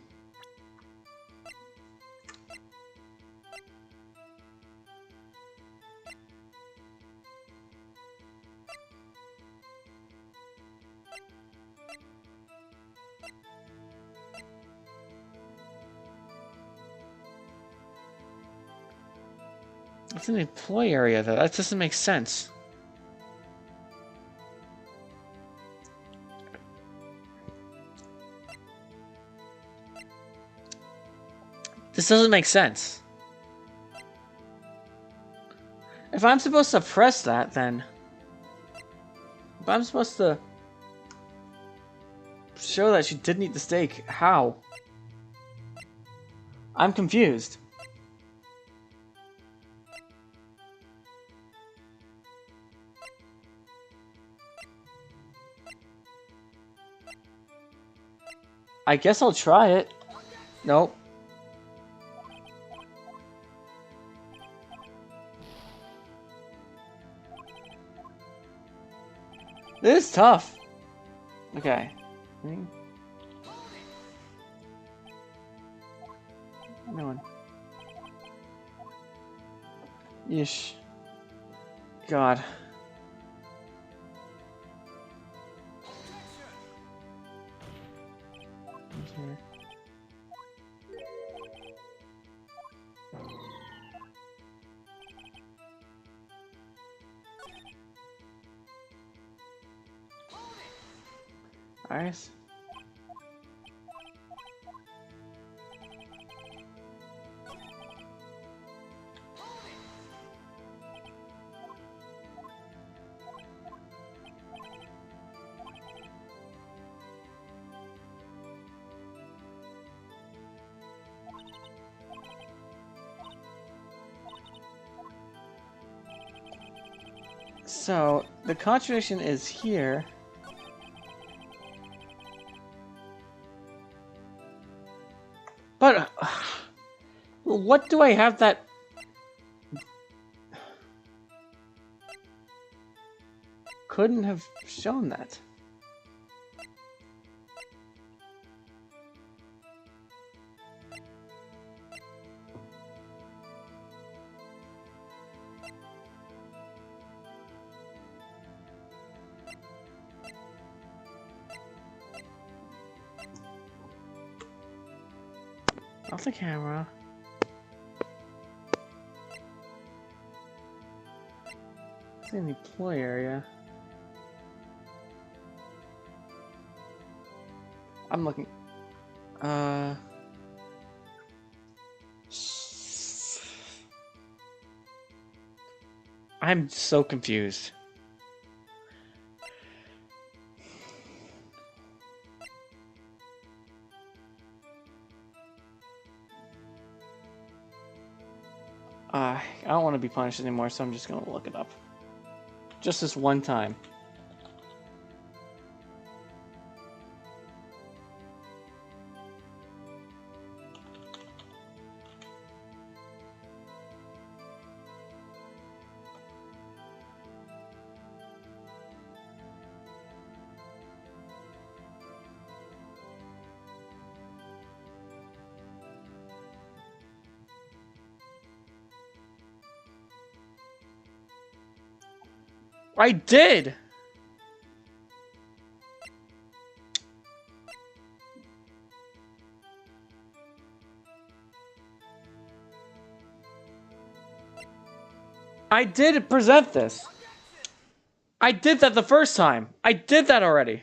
It's in the employee area, though. That doesn't make sense. This doesn't make sense. If I'm supposed to press that, then... If I'm supposed to show that she didn't eat the steak, how? I'm confused. I guess I'll try it. Nope. This is tough. Okay. No one. Yeesh. God. Here. Alright. So, the contradiction is here. But, what do I have that... couldn't have shown that? Off the camera. It's in the employee area. I'm looking. I'm so confused. I don't want to be punished anymore, so I'm just gonna look it up. Just this one time. I did! I did present this. I did that the first time. I did that already.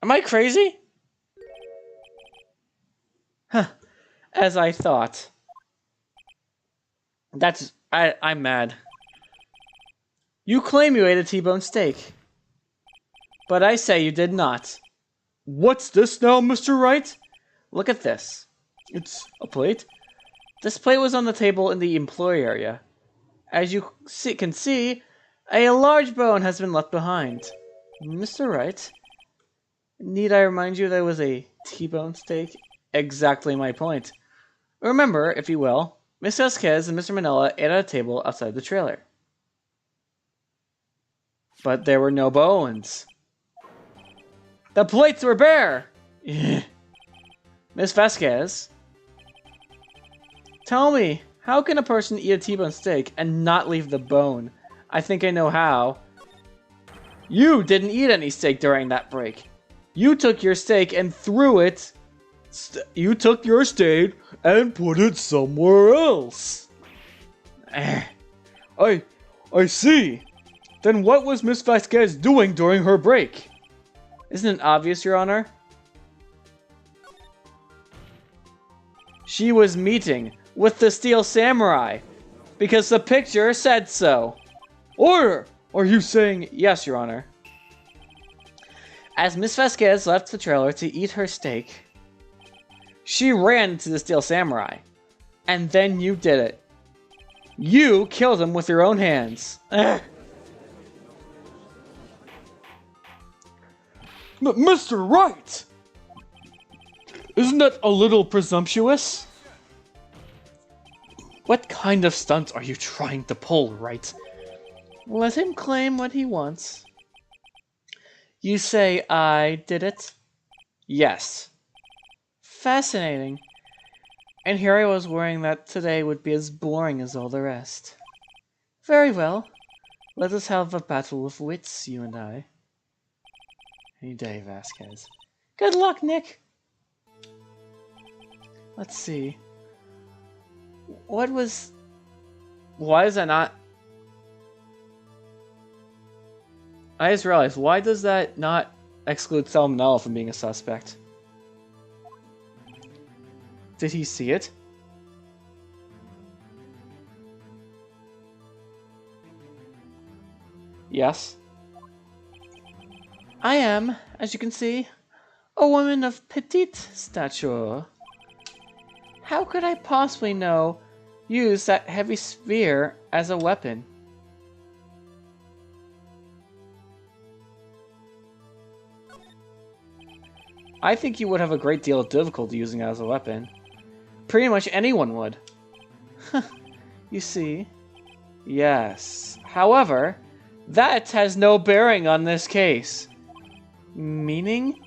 Am I crazy? Huh. As I thought. I'm mad. You claim you ate a T-bone steak. But I say you did not. What's this now, Mr. Wright? Look at this. It's a plate. This plate was on the table in the employee area. As you can see, a large bone has been left behind. Mr. Wright, need I remind you that it was a T-bone steak? Exactly my point. Remember, if you will, Miss Vasquez and Mr. Manila ate at a table outside the trailer. But there were no bones. The plates were bare! Miss Vasquez, tell me, how can a person eat a T-bone steak and not leave the bone? I think I know how. You didn't eat any steak during that break. You took your steak and threw it. You took your steak and put it somewhere else. I see. Then what was Miss Vasquez doing during her break? Isn't it obvious, Your Honor? She was meeting with the Steel Samurai, because the picture said so. Order! Are you saying yes, Your Honor? As Miss Vasquez left the trailer to eat her steak, she ran to the Steel Samurai, and then you did it. You killed him with your own hands. Mr. Wright! Isn't that a little presumptuous? What kind of stunt are you trying to pull, Wright? Let him claim what he wants. You say I did it? Yes. Fascinating. And here I was worrying that today would be as boring as all the rest. Very well. Let us have a battle of wits, you and I. Any day, Vasquez. Good luck, Nick! Let's see. Why is that not... I just realized, why does that not exclude Salmonella from being a suspect? Did he see it? Yes. I am, as you can see, a woman of petite stature. How could I possibly use that heavy sphere as a weapon? I think you would have a great deal of difficulty using it as a weapon. Pretty much anyone would. You see? Yes. However, that has no bearing on this case. Meaning?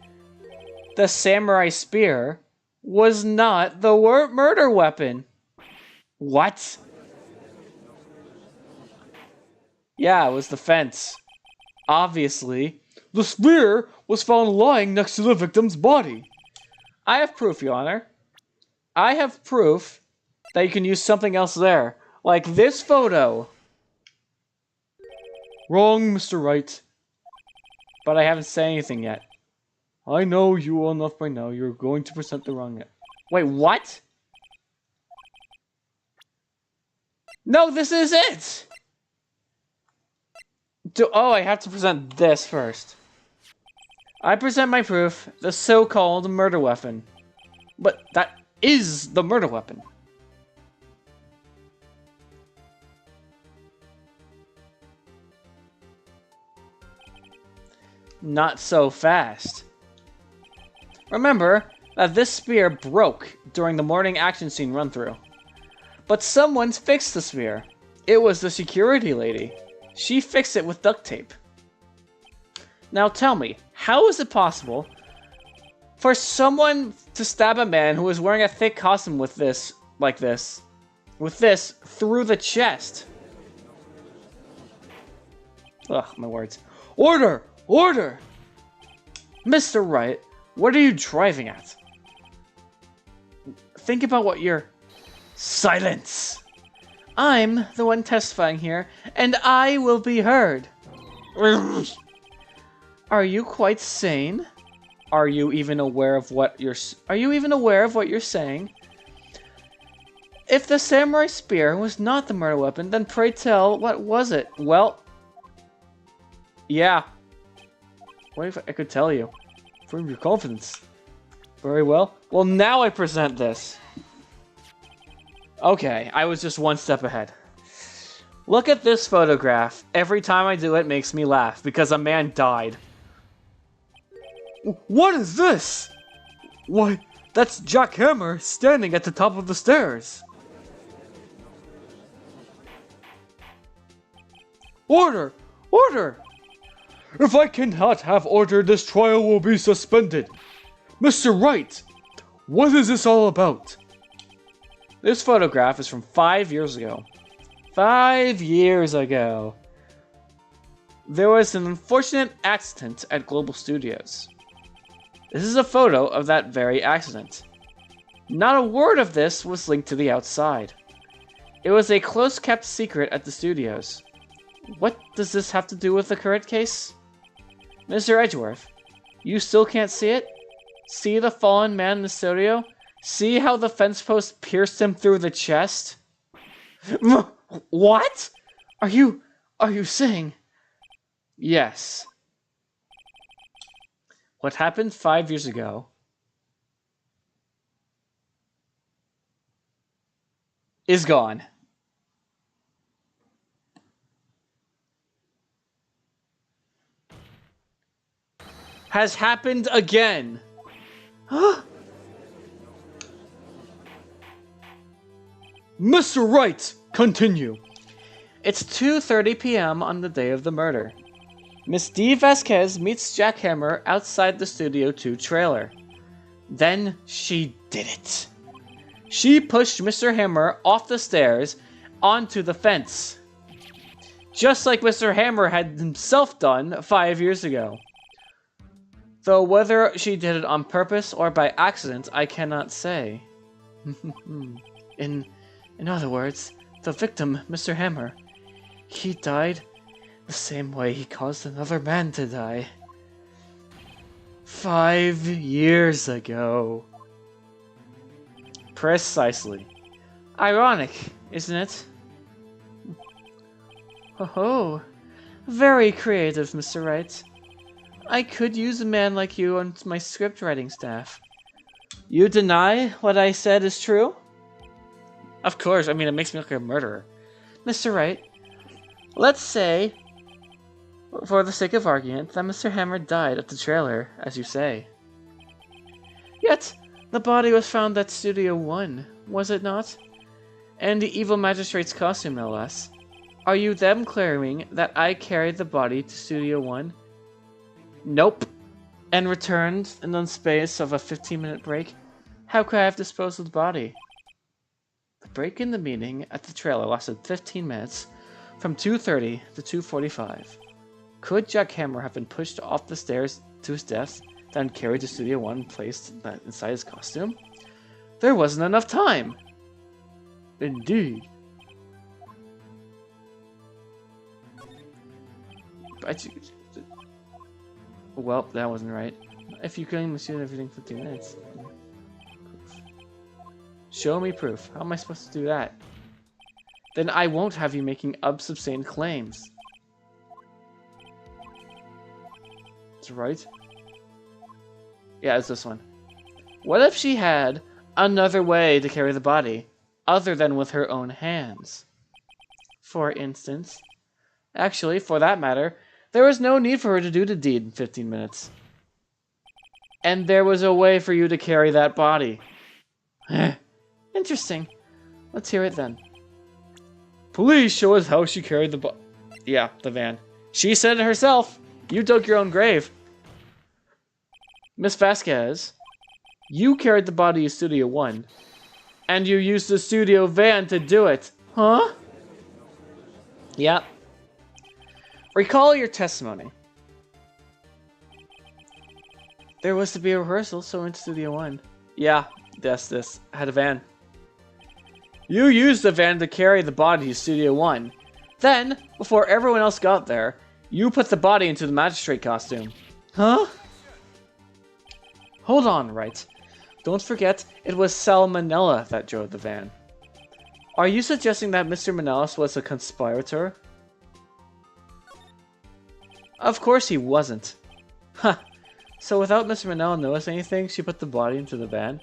The samurai spear was not the murder weapon. What? Yeah, it was the fence. Obviously, the spear was found lying next to the victim's body. I have proof, Your Honor. I have proof that you can use something else there. Like this photo. Wrong, Mr. Wright. But I haven't said anything yet. I know you well enough by now. You're going to present the wrong... Wait, what? No, this is it! Oh, I have to present this first. I present my proof, the so-called murder weapon. But that is the murder weapon. Not so fast. Remember that this spear broke during the morning action scene run-through. But someone's fixed the spear. It was the security lady. She fixed it with duct tape. Now tell me, how is it possible for someone to stab a man who is wearing a thick costume with this, like this, with this, through the chest? Ugh, my words. Order! Order! Mr. Wright, what are you driving at? Think about what you're... Silence! I'm the one testifying here, and I will be heard. Are you quite sane? Are you even aware of what you're... Are you even aware of what you're saying? If the samurai spear was not the murder weapon, then pray tell, what was it? Well... Yeah. What if I could tell you? Prove your confidence. Very well. Well, now I present this. Okay, I was just one step ahead. Look at this photograph. Every time I do it, makes me laugh, because a man died. What is this? Why, that's Jack Hammer standing at the top of the stairs. Order! Order! If I cannot have order, this trial will be suspended. Mr. Wright, what is this all about? This photograph is from 5 years ago. 5 years ago. There was an unfortunate accident at Global Studios. This is a photo of that very accident. Not a word of this was linked to the outside. It was a close-kept secret at the studios. What does this have to do with the current case? Mr. Edgeworth, you still can't see it? See the fallen man in the studio? See how the fence post pierced him through the chest? What? Are you saying? Yes. What happened 5 years ago is gone. Has happened again. Mr. Wright, continue. It's 2:30 p.m. on the day of the murder. Miss D. Vasquez meets Jack Hammer outside the Studio 2 trailer. Then she did it. She pushed Mr. Hammer off the stairs onto the fence. Just like Mr. Hammer had himself done 5 years ago. Though whether she did it on purpose or by accident, I cannot say. In other words, the victim, Mr. Hammer, he died the same way he caused another man to die. 5 years ago. Precisely. Ironic, isn't it? Oh, very creative, Mr. Wright. I could use a man like you on my script writing staff. You deny what I said is true? Of course, I mean, it makes me look like a murderer. Mr. Wright, let's say, for the sake of argument, that Mr. Hammer died at the trailer, as you say. Yet, the body was found at Studio 1, was it not? And the evil magistrate's costume, no less. Are you then claiming that I carried the body to Studio 1? Nope. And returned in the space of a 15-minute break? How could I have disposed of the body? The break in the meeting at the trailer lasted 15 minutes, from 2:30 to 2:45. Could Jack Hammer have been pushed off the stairs to his death, then carried to Studio 1 and placed inside his costume? There wasn't enough time! Indeed. Well, that wasn't right. If you couldn't assume everything 15 minutes. Show me proof. How am I supposed to do that? then I won't have you making unsubstantiated claims. That's right. Yeah, it's this one. What if she had another way to carry the body, other than with her own hands? For instance. Actually, for that matter, there was no need for her to do the deed in 15 minutes. And there was a way for you to carry that body. Interesting. Let's hear it then. Please show us how she carried the the van. She said it herself. You dug your own grave. Miss Vasquez, you carried the body to Studio 1. And you used the studio van to do it. Huh? Yep. Recall your testimony. There was to be a rehearsal, so in Studio 1. Yeah, this. Had a van. You used the van to carry the body to Studio 1. Then, before everyone else got there, you put the body into the magistrate costume. Huh? Hold on, right. Don't forget, it was Salmonella that drove the van. Are you suggesting that Mr. Manelis was a conspirator? Of course he wasn't. Huh. So without Mr. Manella noticing anything, she put the body into the van.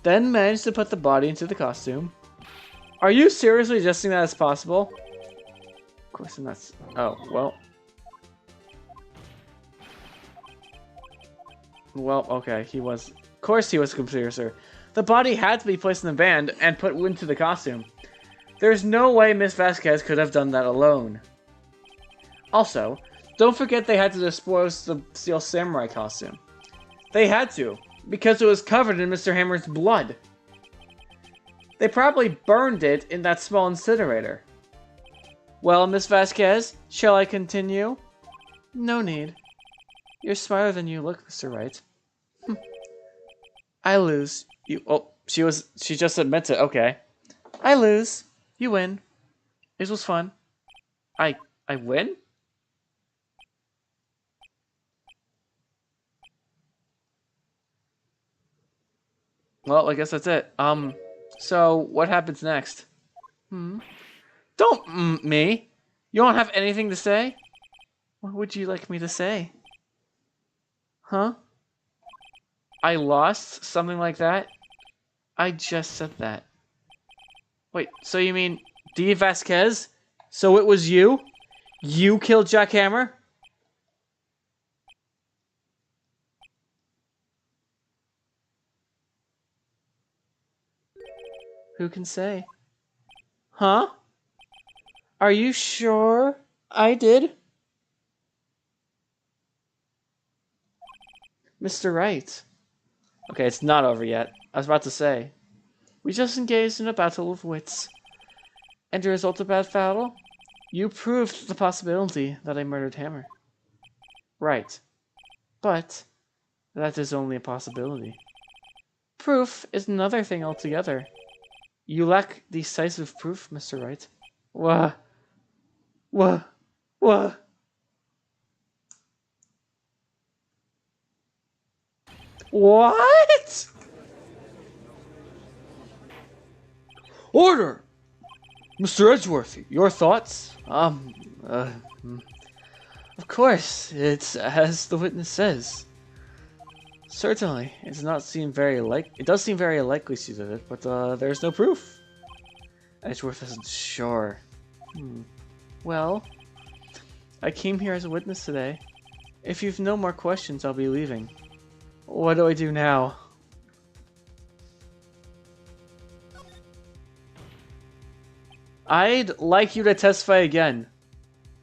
Then managed to put the body into the costume. Are you seriously suggesting that it's possible? Of course I'm not. Oh, well. Well, okay, he was. Of course he was a conspirator. The body had to be placed in the van and put into the costume. There's no way Miss Vasquez could have done that alone. Also, don't forget they had to dispose the Steel Samurai costume. They had to, because it was covered in Mr. Hammer's blood. They probably burned it in that small incinerator. Well, Miss Vasquez, shall I continue? No need. You're smarter than you look, Mr. Wright. I lose. You. Oh, she just admits it. Okay. I lose. You win. It was fun. I win? Well, I guess that's it. So what happens next? Don't me. You don't have anything to say? What would you like me to say? Huh? I lost? Something like that? I just said that. Wait, so you mean D. Vasquez? So it was you? You killed Jack Hammer? Who can say? Huh? Are you sure I did? Mr. Wright. Okay, it's not over yet. I was about to say. We just engaged in a battle of wits. And the result of that battle? You proved the possibility that I murdered Hammer. Right. But that is only a possibility. Proof is another thing altogether. You lack decisive proof, Mr. Wright. What? What? What? Order! Mr. Edgeworthy, your thoughts? Of course, it's as the witness says. Certainly, it does not seem very it does seem very likely she did it, but there's no proof. Edgeworth isn't sure. Well, I came here as a witness today. If you've no more questions, I'll be leaving. What do I do now? I'd like you to testify again.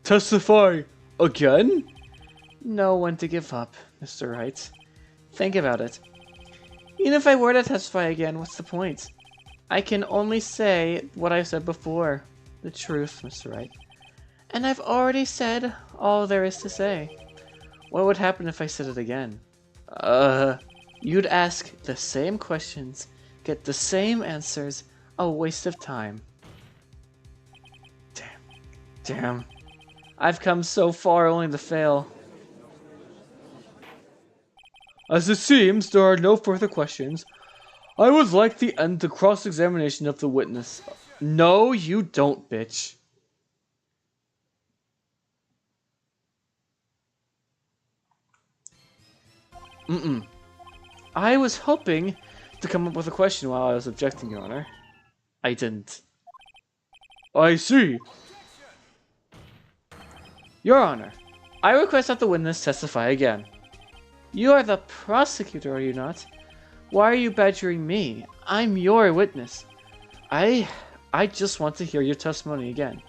Testify again? Know when to give up, Mr. Wright. Think about it. Even if I were to testify again, what's the point? I can only say what I've said before. The truth, Mr. Wright. And I've already said all there is to say. What would happen if I said it again? You'd ask the same questions, get the same answers, a waste of time. Damn. I've come so far only to fail. As it seems, there are no further questions. I would like to end the cross-examination of the witness. No, you don't, bitch. I was hoping to come up with a question while I was objecting, Your Honor. I didn't. I see. Your Honor, I request that the witness testify again. You are the prosecutor, are you not? Why are you badgering me? I'm your witness. I just want to hear your testimony again.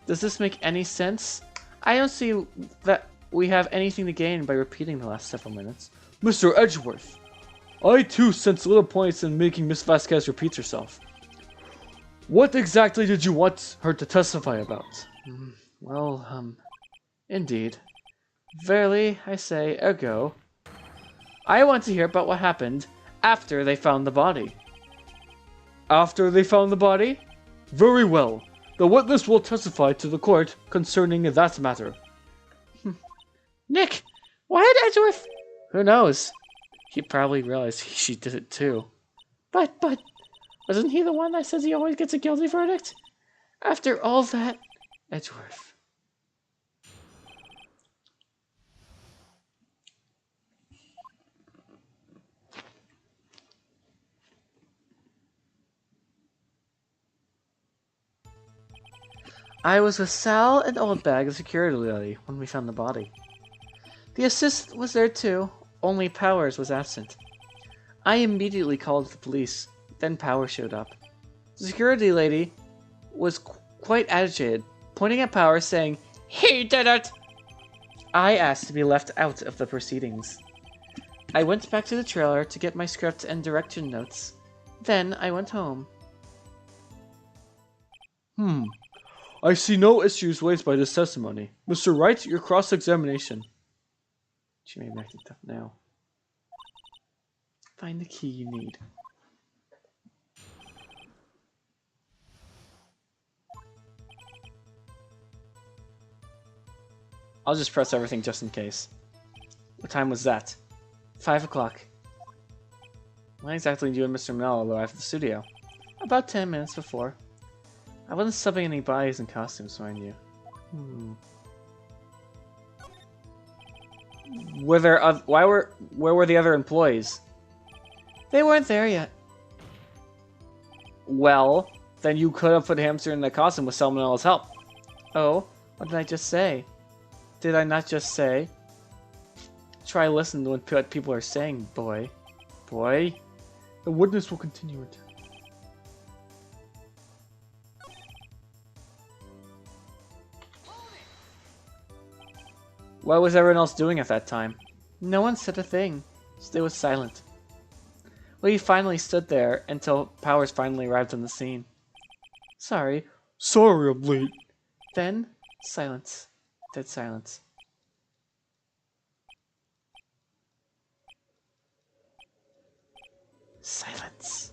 Does this make any sense? I don't see that we have anything to gain by repeating the last several minutes. Mr. Edgeworth, I too sense little points in making Miss Vasquez repeat herself. What exactly did you want her to testify about? Well, indeed. Verily, I say, ergo. I want to hear about what happened after they found the body. After they found the body? Very well. The witness will testify to the court concerning that matter. Nick, why did Edgeworth? Who knows? He probably realized she did it too. But, wasn't he the one that says he always gets a guilty verdict? After all that, Edgeworth. I was with Sal and Oldbag, the security lady, when we found the body. The assist was there too, only Powers was absent. I immediately called the police, then Powers showed up. The security lady was quite agitated, pointing at Powers saying, "He did it!" I asked to be left out of the proceedings. I went back to the trailer to get my script and direction notes. Then I went home. I see no issues raised by this testimony. Mr. Wright, your cross-examination. She may be acting tough now. Find the key you need. I'll just press everything just in case. What time was that? 5 o'clock. When exactly did you and Mr. Mel arrive at the studio? About 10 minutes before. I wasn't subbing any bodies and costumes, mind you. Where were the other employees? They weren't there yet. Well, then you could have put Hamster in the costume with Salmonella's help. Oh, what did I just say? Did I not just say? Try listening to what people are saying, boy. Boy. The witness will continue it. What was everyone else doing at that time? No one said a thing. Stay was silent. We finally stood there until Powers finally arrived on the scene. Sorry. Sorry I'm late. Then, silence. Dead silence. Silence.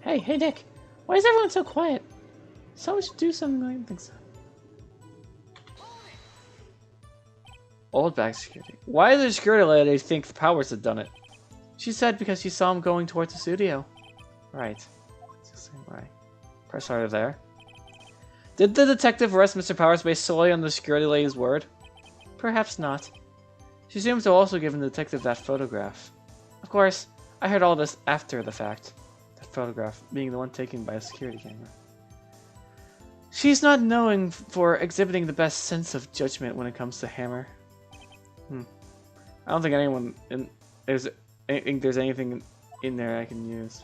Hey Nick. Why is everyone so quiet? Someone should do something. I don't think so. Old bag security. Why did the security lady think the Powers had done it? She said because she saw him going towards the studio. Right. Right. Press harder there. Did the detective arrest Mr. Powers based solely on the security lady's word? Perhaps not. She seems to have also given the detective that photograph. Of course, I heard all this after the fact. That photograph being the one taken by a security camera. She's not known for exhibiting the best sense of judgment when it comes to Hammer. I don't think there's anything in there I can use.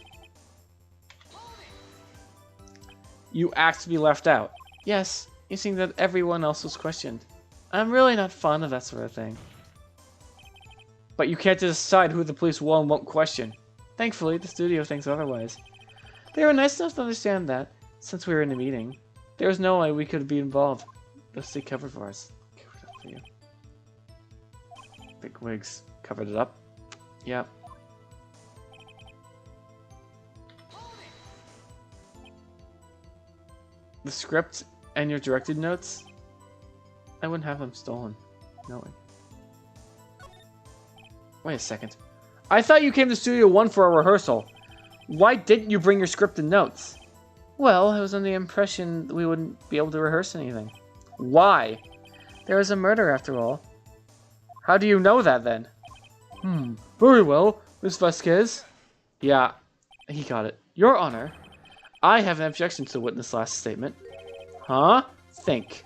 You asked to be left out. Yes, you seem that everyone else was questioned. I'm really not fond of that sort of thing. But you can't decide who the police will and won't question. Thankfully, the studio thinks otherwise. They were nice enough to understand that, since we were in a meeting. There was no way we could be involved. Let's stay covered for us. Covered up for you. Big wigs covered it up. Yep. The script and your directed notes? I wouldn't have them stolen. No way. Wait a second. I thought you came to Studio 1 for a rehearsal. Why didn't you bring your script and notes? Well, I was under the impression that we wouldn't be able to rehearse anything. Why? There was a murder after all. How do you know that then? Very well, Miss Vasquez. Yeah, he got it. Your Honor, I have an objection to the witness' last statement. Huh? Think.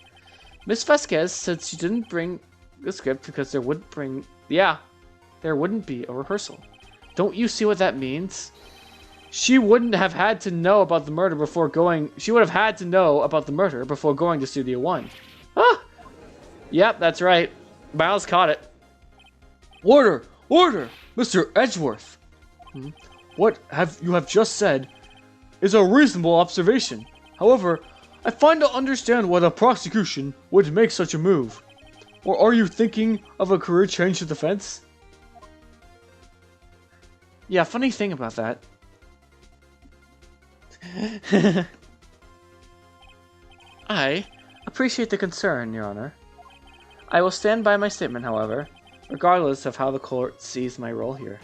Miss Vasquez said she didn't bring the script because there wouldn't be a rehearsal. Don't you see what that means? She wouldn't have had to know about the murder before going... She would have had to know about the murder before going to Studio 1. Ah! Yep, that's right. Miles caught it. Order! Order! Mr. Edgeworth! What you have just said is a reasonable observation. However, I find to understand why the prosecution would make such a move. Or are you thinking of a career change to defense? Yeah, funny thing about that. I appreciate the concern, Your Honor. I will stand by my statement, however, regardless of how the court sees my role here.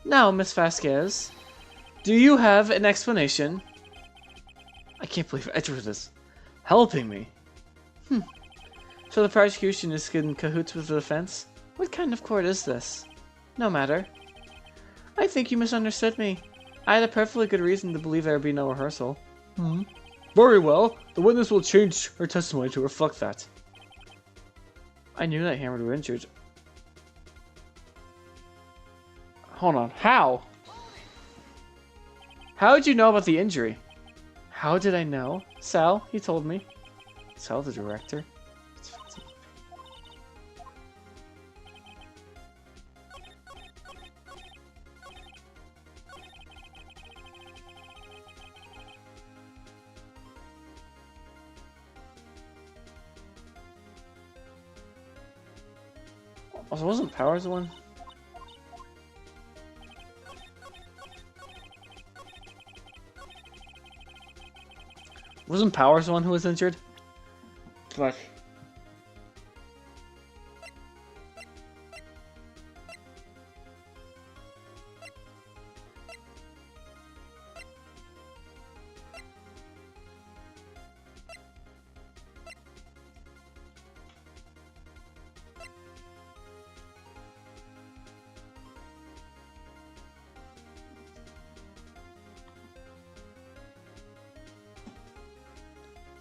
Now, Miss Vasquez, do you have an explanation? I can't believe Edgeworth is helping me. So the prosecution is in cahoots with the defense? What kind of court is this? No matter. I think you misunderstood me. I had a perfectly good reason to believe there would be no rehearsal. Very well. The witness will change her testimony to reflect that. I knew that Hammer was injured. Hold on. How? How did you know about the injury? How did I know? Sal, he told me. Sal, the director? Also, wasn't Powers the one? Wasn't Powers the one who was injured? But...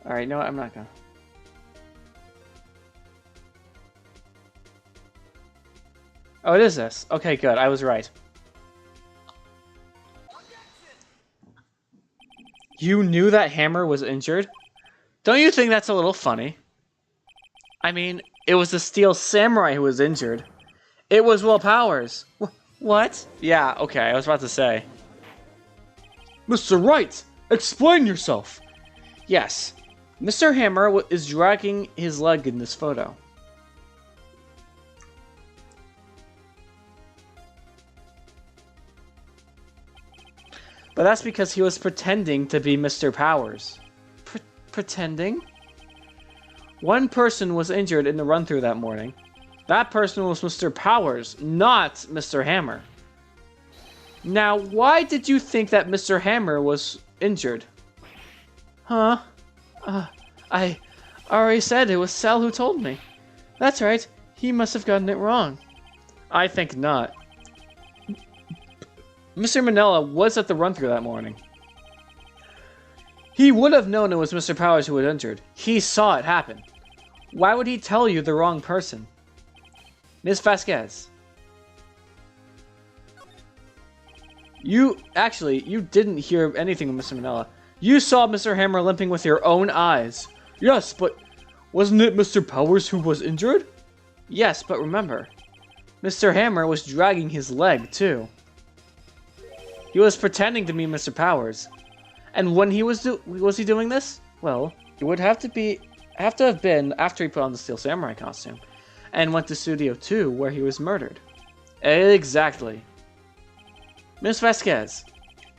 Alright, no, I'm not gonna. Oh, it is this. Okay, good. I was right. You knew that Hammer was injured? Don't you think that's a little funny? I mean, it was the Steel Samurai who was injured. It was Will Powers. What? Yeah, okay, I was about to say. Mr. Wright, explain yourself. Yes. Mr. Hammer is dragging his leg in this photo. But that's because he was pretending to be Mr. Powers. Pretending? One person was injured in the run-through that morning. That person was Mr. Powers, not Mr. Hammer. Now, why did you think that Mr. Hammer was injured? Huh? I already said it was Sal who told me. That's right. He must have gotten it wrong. I think not. Mr. Manila was at the run-through that morning. He would have known it was Mr. Powers who was injured. He saw it happen. Why would he tell you the wrong person? Ms. Vasquez. You didn't hear anything with Mr. Manila. You saw Mr. Hammer limping with your own eyes. Yes, but wasn't it Mr. Powers who was injured? Yes, but remember, Mr. Hammer was dragging his leg too. He was pretending to be Mr. Powers. And when he was he doing this? Well, it would have to have been after he put on the Steel Samurai costume and went to Studio 2 where he was murdered. Exactly. Miss Vasquez,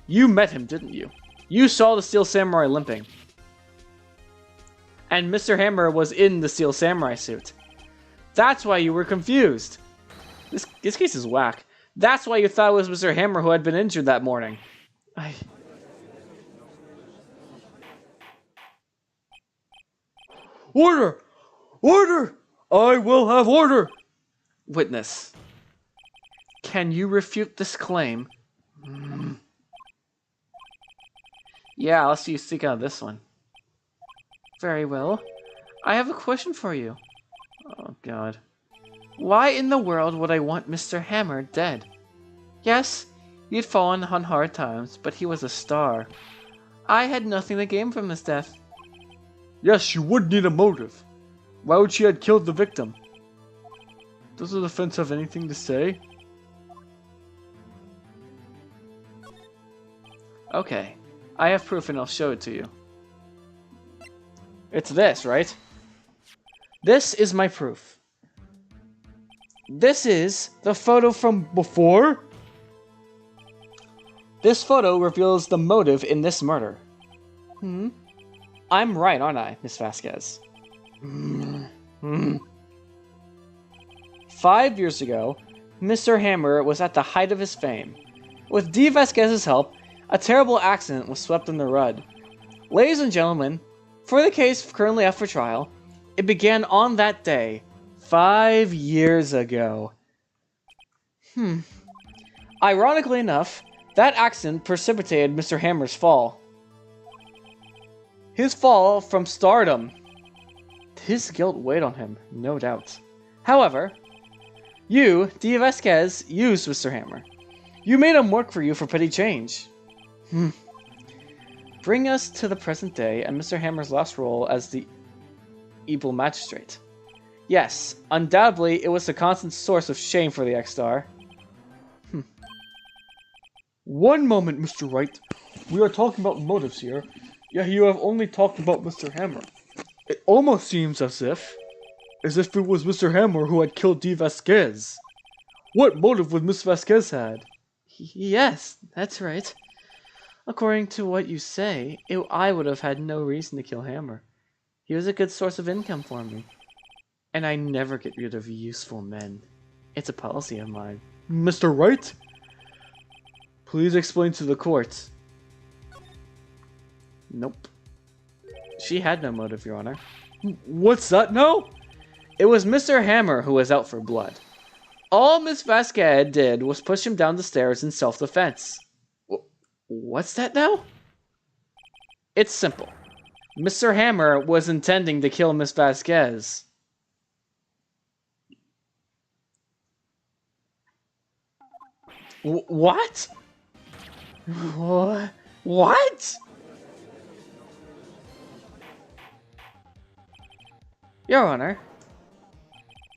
you met him, didn't you? You saw the Steel Samurai limping. And Mr. Hammer was in the Steel Samurai suit. That's why you were confused. This case is whack. That's why you thought it was Mr. Hammer who had been injured that morning. Order! Order! I will have order! Witness. Can you refute this claim? Yeah, I'll see you stick out this one. Very well. I have a question for you. Oh, God. Why in the world would I want Mr. Hammer dead? Yes, he'd fallen on hard times, but he was a star. I had nothing to gain from his death. Yes, you would need a motive. Why would she have killed the victim? Does the defense have anything to say? Okay, I have proof and I'll show it to you. It's this, right? This is my proof. This is the photo from before. This photo reveals the motive in this murder. I'm right, aren't I, Miss Vasquez? 5 years ago, Mr. Hammer was at the height of his fame. With D. Vasquez's help, a terrible accident was swept under the rug. Ladies and gentlemen, for the case currently up for trial, it began on that day, 5 years ago. Ironically enough, that accident precipitated Mr. Hammer's fall. His fall from stardom. His guilt weighed on him, no doubt. However, you, D. Vasquez, used Mr. Hammer. You made him work for you for petty change. Bring us to the present day and Mr. Hammer's last role as the evil magistrate. Yes, undoubtedly it was a constant source of shame for the ex-star. One moment, Mr. Wright. We are talking about motives here, yet you have only talked about Mr. Hammer. It almost seems as if it was Mr. Hammer who had killed D. Vasquez. What motive would Miss Vasquez had? Yes, that's right. According to what you say, I would have had no reason to kill Hammer. He was a good source of income for me. And I never get rid of useful men. It's a policy of mine. Mr. Wright? Please explain to the court. Nope. She had no motive, Your Honor. What's that now? It was Mr. Hammer who was out for blood. All Miss Vasquez did was push him down the stairs in self-defense. What's that now? It's simple. Mr. Hammer was intending to kill Miss Vasquez. What? What? Your Honor,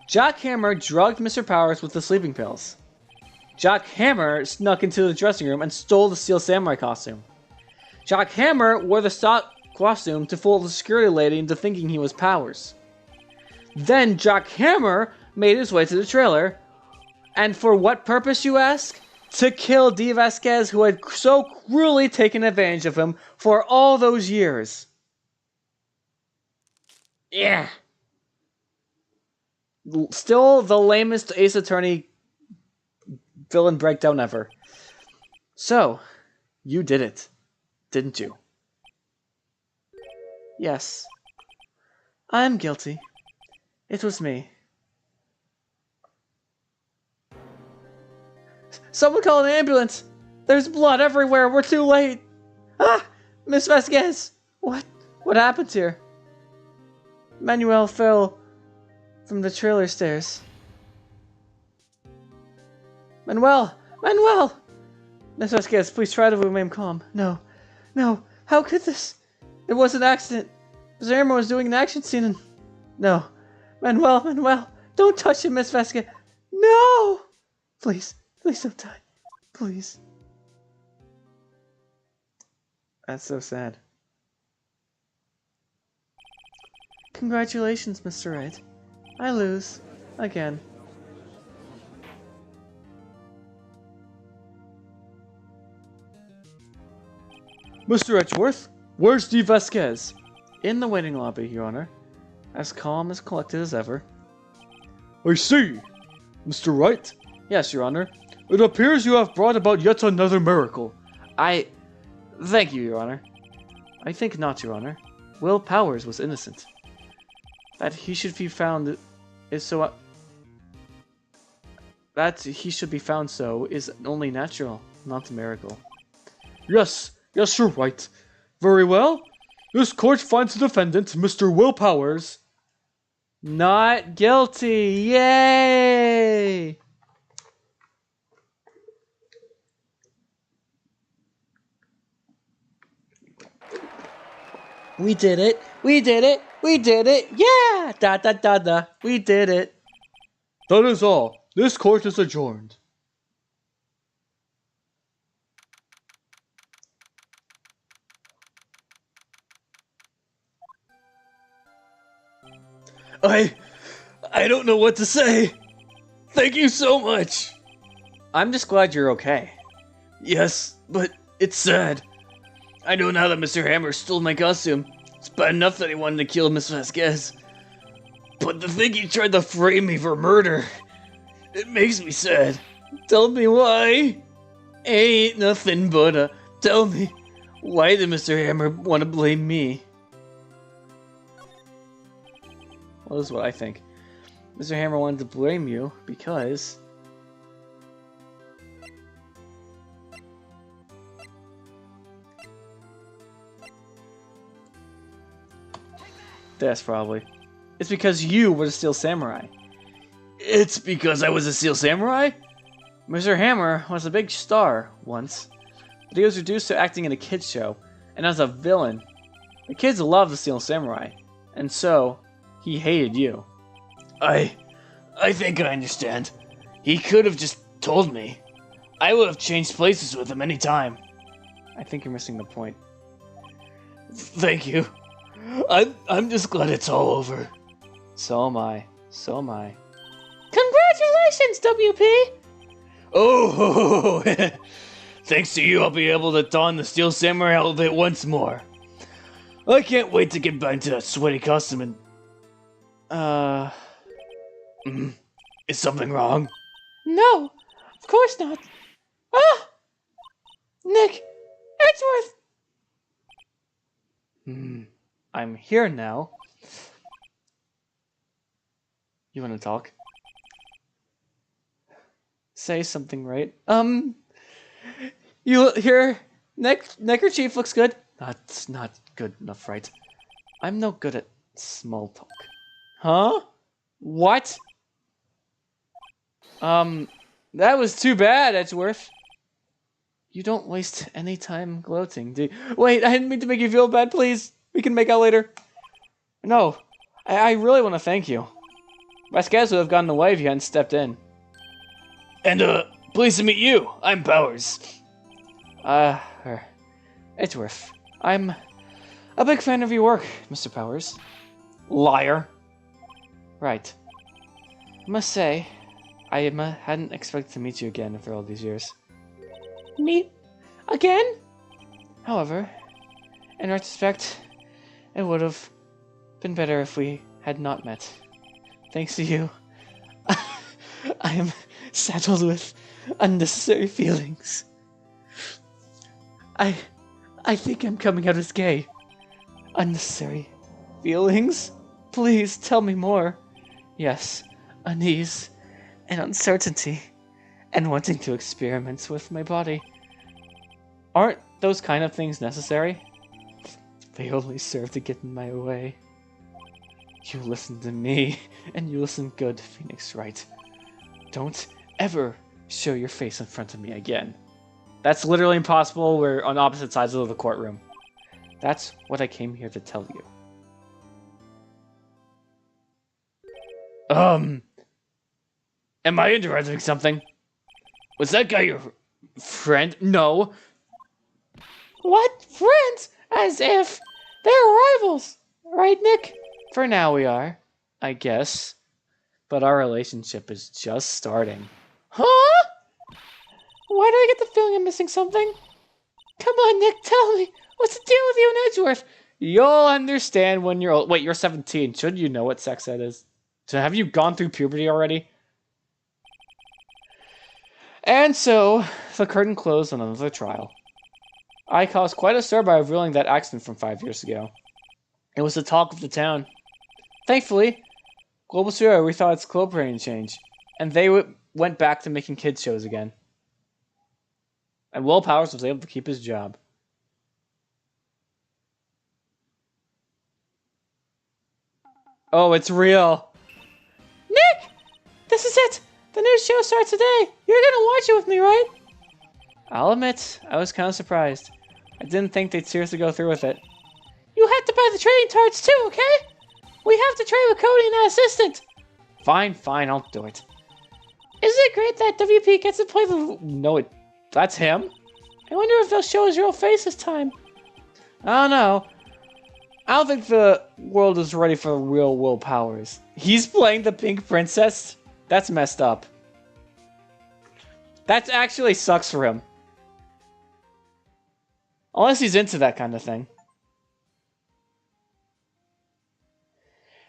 Jack Hammer drugged Mr. Powers with the sleeping pills. Jack Hammer snuck into the dressing room and stole the Steel Samurai costume. Jack Hammer wore the stock costume to fool the security lady into thinking he was Powers. Then Jack Hammer made his way to the trailer. And for what purpose, you ask? To kill D. Vasquez, who had so cruelly taken advantage of him for all those years. Yeah. Still the lamest Ace Attorney villain breakdown ever. So, you did it, didn't you? Yes. I'm guilty. It was me. Someone call an ambulance! There's blood everywhere! We're too late! Ah! Miss Vasquez! What happened here? Manuel fell from the trailer stairs. Manuel! Manuel! Miss Vasquez, please try to remain calm. No. No. How could this? It was an accident. Mr. Hammer was doing an action scene and... No. Manuel! Don't touch him, Miss Vasquez! No! Please don't die. Please. That's so sad. Congratulations, Mr. Wright. I lose. Again. Mr. Edgeworth, where's D. Vasquez? In the waiting lobby, Your Honor. As calm as collected as ever. I see. Mr. Wright? Yes, Your Honor. It appears you have brought about yet another miracle. Thank you, Your Honor. I think not, Your Honor. Will Powers was innocent. That he should be found is so... that he should be found so is only natural, not a miracle. Yes, you're right. Very well. This court finds the defendant, Mr. Will Powers, not guilty! Yay! We did it! We did it! We did it! Yeah! Da da da da! We did it! That is all. This court is adjourned. I don't know what to say. Thank you so much. I'm just glad you're okay. Yes, but it's sad. I know now that Mr. Hammer stole my costume. It's bad enough that he wanted to kill Miss Vasquez. But to think he tried to frame me for murder, it makes me sad. Tell me why. Ain't nothing but a... Tell me, why did Mr. Hammer want to blame me? Well, this is what I think. Mr. Hammer wanted to blame you because... That's probably. It's because you were the Steel Samurai. It's because I was a Steel Samurai? Mr. Hammer was a big star once, but he was reduced to acting in a kids show, and as a villain. The kids loved the Steel Samurai, and so he hated you. I think I understand. He could have just told me. I would have changed places with him any time. I think you're missing the point. Thank you. I'm just glad it's all over. So am I. So am I. Congratulations, WP! Oh, thanks to you, I'll be able to don the Steel Samurai outfit once more. I can't wait to get back to that sweaty costume and... Is something wrong? No, of course not. Ah! Nick, Edgeworth! I'm here now. You want to talk? Say something, right? You here? Neckerchief looks good. That's not good enough, right? I'm no good at small talk. Huh? What? That was too bad, Edgeworth. You don't waste any time gloating, do you? Wait, I didn't mean to make you feel bad, please. We can make out later. No, I really want to thank you. Vasquez would have gotten away if you hadn't stepped in. And, pleased to meet you. I'm Powers. Edgeworth. I'm a big fan of your work, Mr. Powers. Liar. Right. I must say, I hadn't expected to meet you again after all these years. Meet again? However, in retrospect, it would have been better if we had not met. Thanks to you, I am saddled with unnecessary feelings. I think I'm coming out as gay. Unnecessary feelings? Please tell me more. Yes, unease and uncertainty and wanting to experiment with my body. Aren't those kind of things necessary? They only serve to get in my way. You listen to me, and you listen good, Phoenix Wright. Don't ever show your face in front of me again. That's literally impossible. We're on opposite sides of the courtroom. That's what I came here to tell you. Am I interrupting something? Was that guy your friend? No. What? Friends? As if they're rivals. Right, Nick? For now we are, I guess. But our relationship is just starting. Huh? Why do I get the feeling I'm missing something? Come on, Nick, tell me. What's the deal with you and Edgeworth? You'll understand when you're old. Wait, you're 17. Should you know what sex ed is? So have you gone through puberty already? And so, the curtain closed on another trial. I caused quite a stir by revealing that accident from 5 years ago. It was the talk of the town. Thankfully, Global Studio rethought its cooperation change, and they went back to making kids shows again. And Will Powers was able to keep his job. Oh, it's real. Nick! This is it! The new show starts today! You're gonna watch it with me, right? I'll admit, I was kind of surprised. I didn't think they'd seriously go through with it. You have to buy the trading cards too, okay? We have to trade with Cody and that assistant! Fine, I'll do it. Isn't it great that WP gets to play the... No, that's him? I wonder if they'll show his real face this time. I don't know. I don't think the world is ready for real Will Powers. He's playing the Pink Princess? That's messed up. That actually sucks for him. Unless he's into that kind of thing.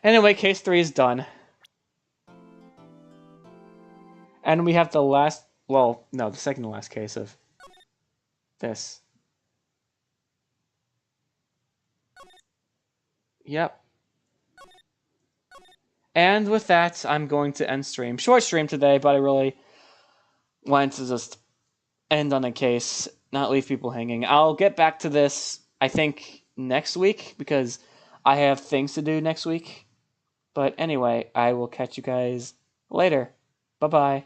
Anyway, case 3 is done. And we have the last... Well, no, the second to last case of this. Yep. And with that, I'm going to end stream. Short stream today, but I really wanted to just end on a case, not leave people hanging. I'll get back to this, I think, next week, because I have things to do next week. But anyway, I will catch you guys later. Bye-bye.